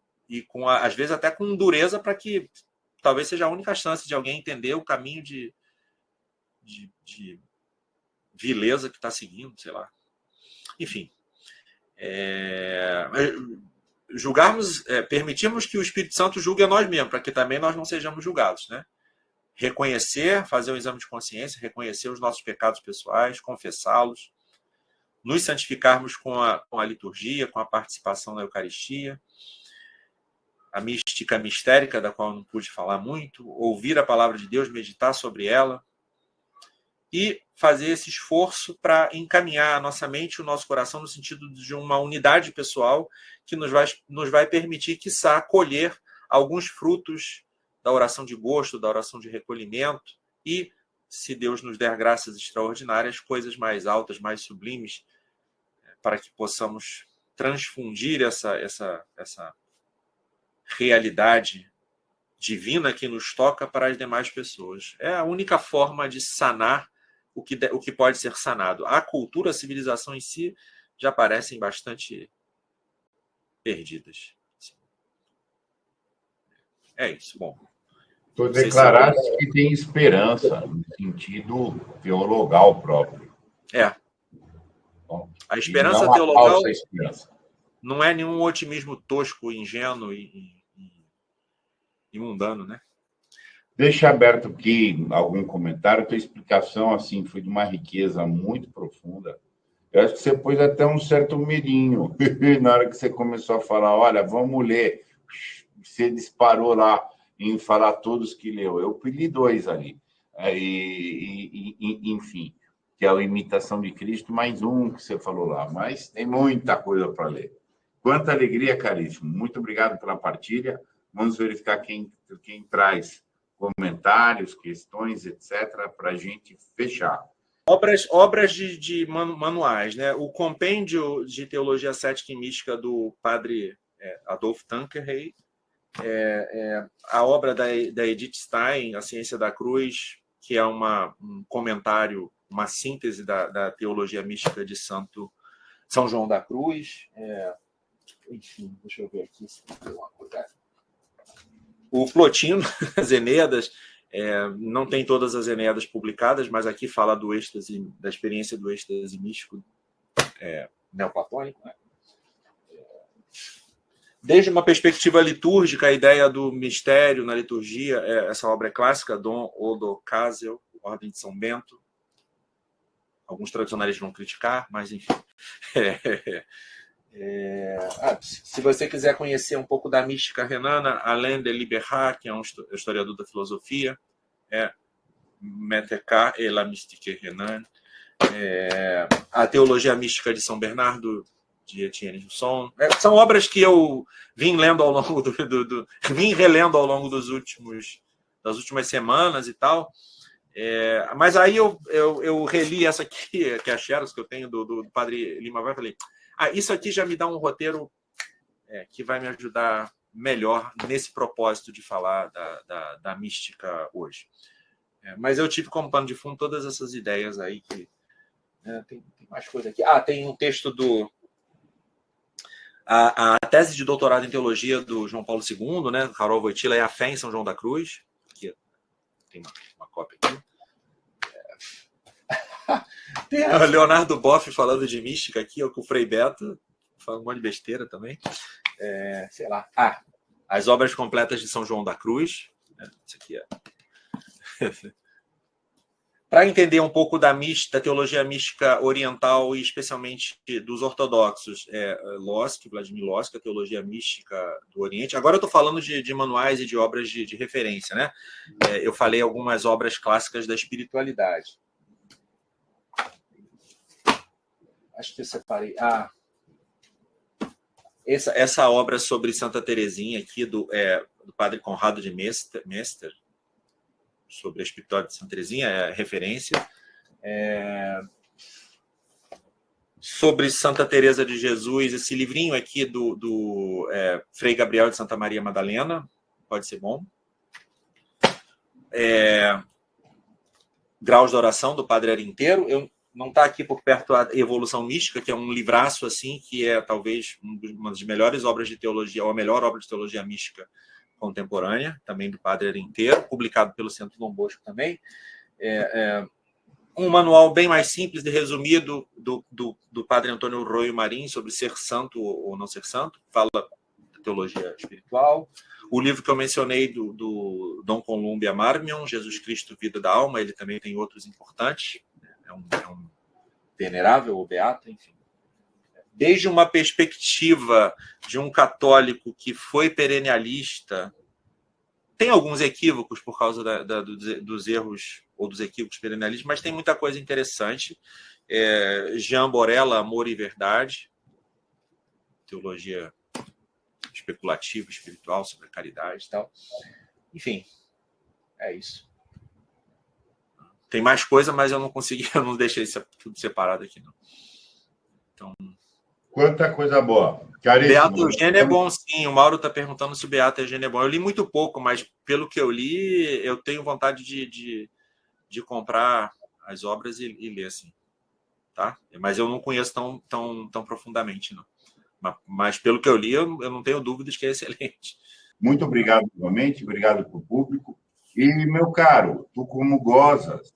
às vezes até com dureza, para que talvez seja a única chance de alguém entender o caminho de vileza que está seguindo, sei lá. Enfim. Permitirmos que o Espírito Santo julgue a nós mesmos, para que também nós não sejamos julgados, né? Reconhecer, fazer um exame de consciência, reconhecer os nossos pecados pessoais, confessá-los, nos santificarmos com a liturgia, com a participação na Eucaristia, a mística mistérica, da qual eu não pude falar muito, ouvir a palavra de Deus, meditar sobre ela e fazer esse esforço para encaminhar a nossa mente e o nosso coração no sentido de uma unidade pessoal que nos vai permitir, quiçá, colher alguns frutos da oração de gosto, da oração de recolhimento e, se Deus nos der graças extraordinárias, coisas mais altas, mais sublimes, para que possamos transfundir essa realidade divina que nos toca para as demais pessoas. É a única forma de sanar o que pode ser sanado. A cultura, a civilização em si já parecem bastante perdidas. É isso. Bom. Tu declaraste que tem esperança no sentido teologal próprio. Bom, a esperança teologal não é nenhum otimismo tosco, ingênuo e mundano, né? Deixa aberto aqui algum comentário. Tua explicação assim foi de uma riqueza muito profunda. Eu acho que você pôs até um certo medinho na hora que você começou a falar, olha, vamos ler. Você disparou lá em falar todos que leu. Eu li 2 ali. Enfim, que é a Imitação de Cristo, mais um que você falou lá. Mas tem muita coisa para ler. Quanta alegria, caríssimo. Muito obrigado pela partilha. Vamos verificar quem traz comentários, questões, etc., para a gente fechar. Obras de manuais, né? O compêndio de teologia cética e mística do padre Adolf Tanqueray, a obra da Edith Stein, A Ciência da Cruz, que é um comentário, uma síntese da teologia mística de São João da Cruz. Enfim, deixa eu ver aqui se tem uma coisa. O Plotino, as Eneas, não tem todas as Eneas publicadas, mas aqui fala do êxtase, da experiência do êxtase místico neoplatônico, né? Desde uma perspectiva litúrgica, a ideia do mistério na liturgia, essa obra é clássica, Dom Odo Casel, Ordem de São Bento. Alguns tradicionalistas vão criticar, mas enfim. Se você quiser conhecer um pouco da mística renana, Alain de Liberat, que é um historiador da filosofia, Mettecar et la mystique renane, a teologia mística de São Bernardo, de Etienne Jusson. São obras que eu vim lendo ao longo vim relendo ao longo das últimas semanas e tal. Mas aí eu reli essa aqui, que é a Xerox, que eu tenho do padre Lima Vai, e falei, isso aqui já me dá um roteiro que vai me ajudar melhor nesse propósito de falar da mística hoje. Mas eu tive como pano de fundo todas essas ideias aí que... tem mais coisa aqui. Tem um texto a tese de doutorado em teologia do João Paulo II, né? Harold Wojtyla, é A Fé em São João da Cruz. Aqui, tem uma cópia aqui. Tem o Leonardo Boff falando de mística aqui, com o Frei Beto, falando um monte de besteira também. Sei lá. As obras completas de São João da Cruz. Isso aqui Para entender um pouco da teologia mística oriental e especialmente dos ortodoxos, Vladimir Lossky, a teologia mística do Oriente. Agora eu estou falando de manuais e de obras de referência, né? Eu falei algumas obras clássicas da espiritualidade. Acho que eu separei. Essa obra sobre Santa Teresinha aqui do padre Conrado de Mester, sobre a espiritualidade de Santa Teresinha, é referência. Sobre Santa Teresa de Jesus, esse livrinho aqui do Frei Gabriel de Santa Maria Madalena, pode ser bom. Graus da Oração, do padre Arinteiro. Não está aqui por perto a Evolução Mística, que é um livraço assim, que é talvez uma das melhores obras de teologia, ou a melhor obra de teologia mística contemporânea, também do padre Arinteiro, publicado pelo Centro Dom Bosco também. Um manual bem mais simples e resumido do padre Antônio Roio Marim sobre ser santo ou não ser santo, fala da teologia espiritual. O livro que eu mencionei do Dom Columbia Marmion, Jesus Cristo, Vida da Alma, ele também tem outros importantes. É um venerável ou beato, enfim. Desde uma perspectiva de um católico que foi perennialista, tem alguns equívocos por causa dos erros ou dos equívocos perennialistas, mas tem muita coisa interessante. Jean Borella, Amor e Verdade, teologia especulativa, espiritual, sobre a caridade e tal. Enfim, é isso. Tem mais coisa, mas eu não deixei tudo separado aqui, não. Então... Quanta coisa boa. Caríssimo. Beato Eugênio é bom, sim. O Mauro está perguntando se o Beato Eugênio é bom. Eu li muito pouco, mas pelo que eu li, eu tenho vontade de comprar as obras e ler, assim. Tá? Mas eu não conheço tão profundamente, não. Mas pelo que eu li, eu não tenho dúvidas que é excelente. Muito obrigado novamente, obrigado para o público. E, meu caro, tu como gozas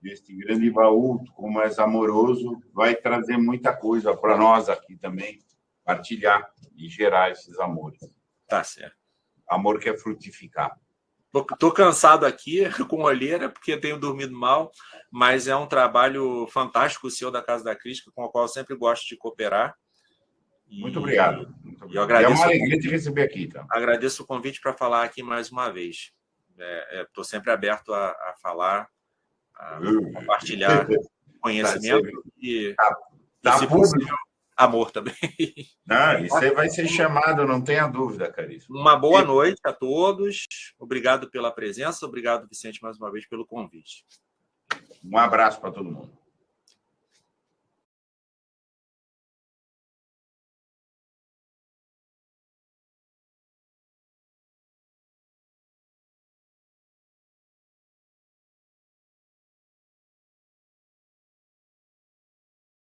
deste grande baú, tu como és amoroso, vai trazer muita coisa para nós aqui também, partilhar e gerar esses amores. Tá certo. Amor quer frutificar. Estou cansado aqui, com olheira, porque tenho dormido mal, mas é um trabalho fantástico o seu da Casa da Crítica, com o qual eu sempre gosto de cooperar. Muito obrigado. Muito obrigado. Eu agradeço, é uma alegria te receber aqui. Tá? Agradeço o convite para falar aqui mais uma vez. Estou sempre aberto a falar, a compartilhar conhecimento e, tá se possível, Amor também. Não, e você vai ser chamado, não tenha dúvida, caríssimo. Uma boa noite a todos. Obrigado pela presença. Obrigado, Vicente, mais uma vez, pelo convite. Um abraço para todo mundo.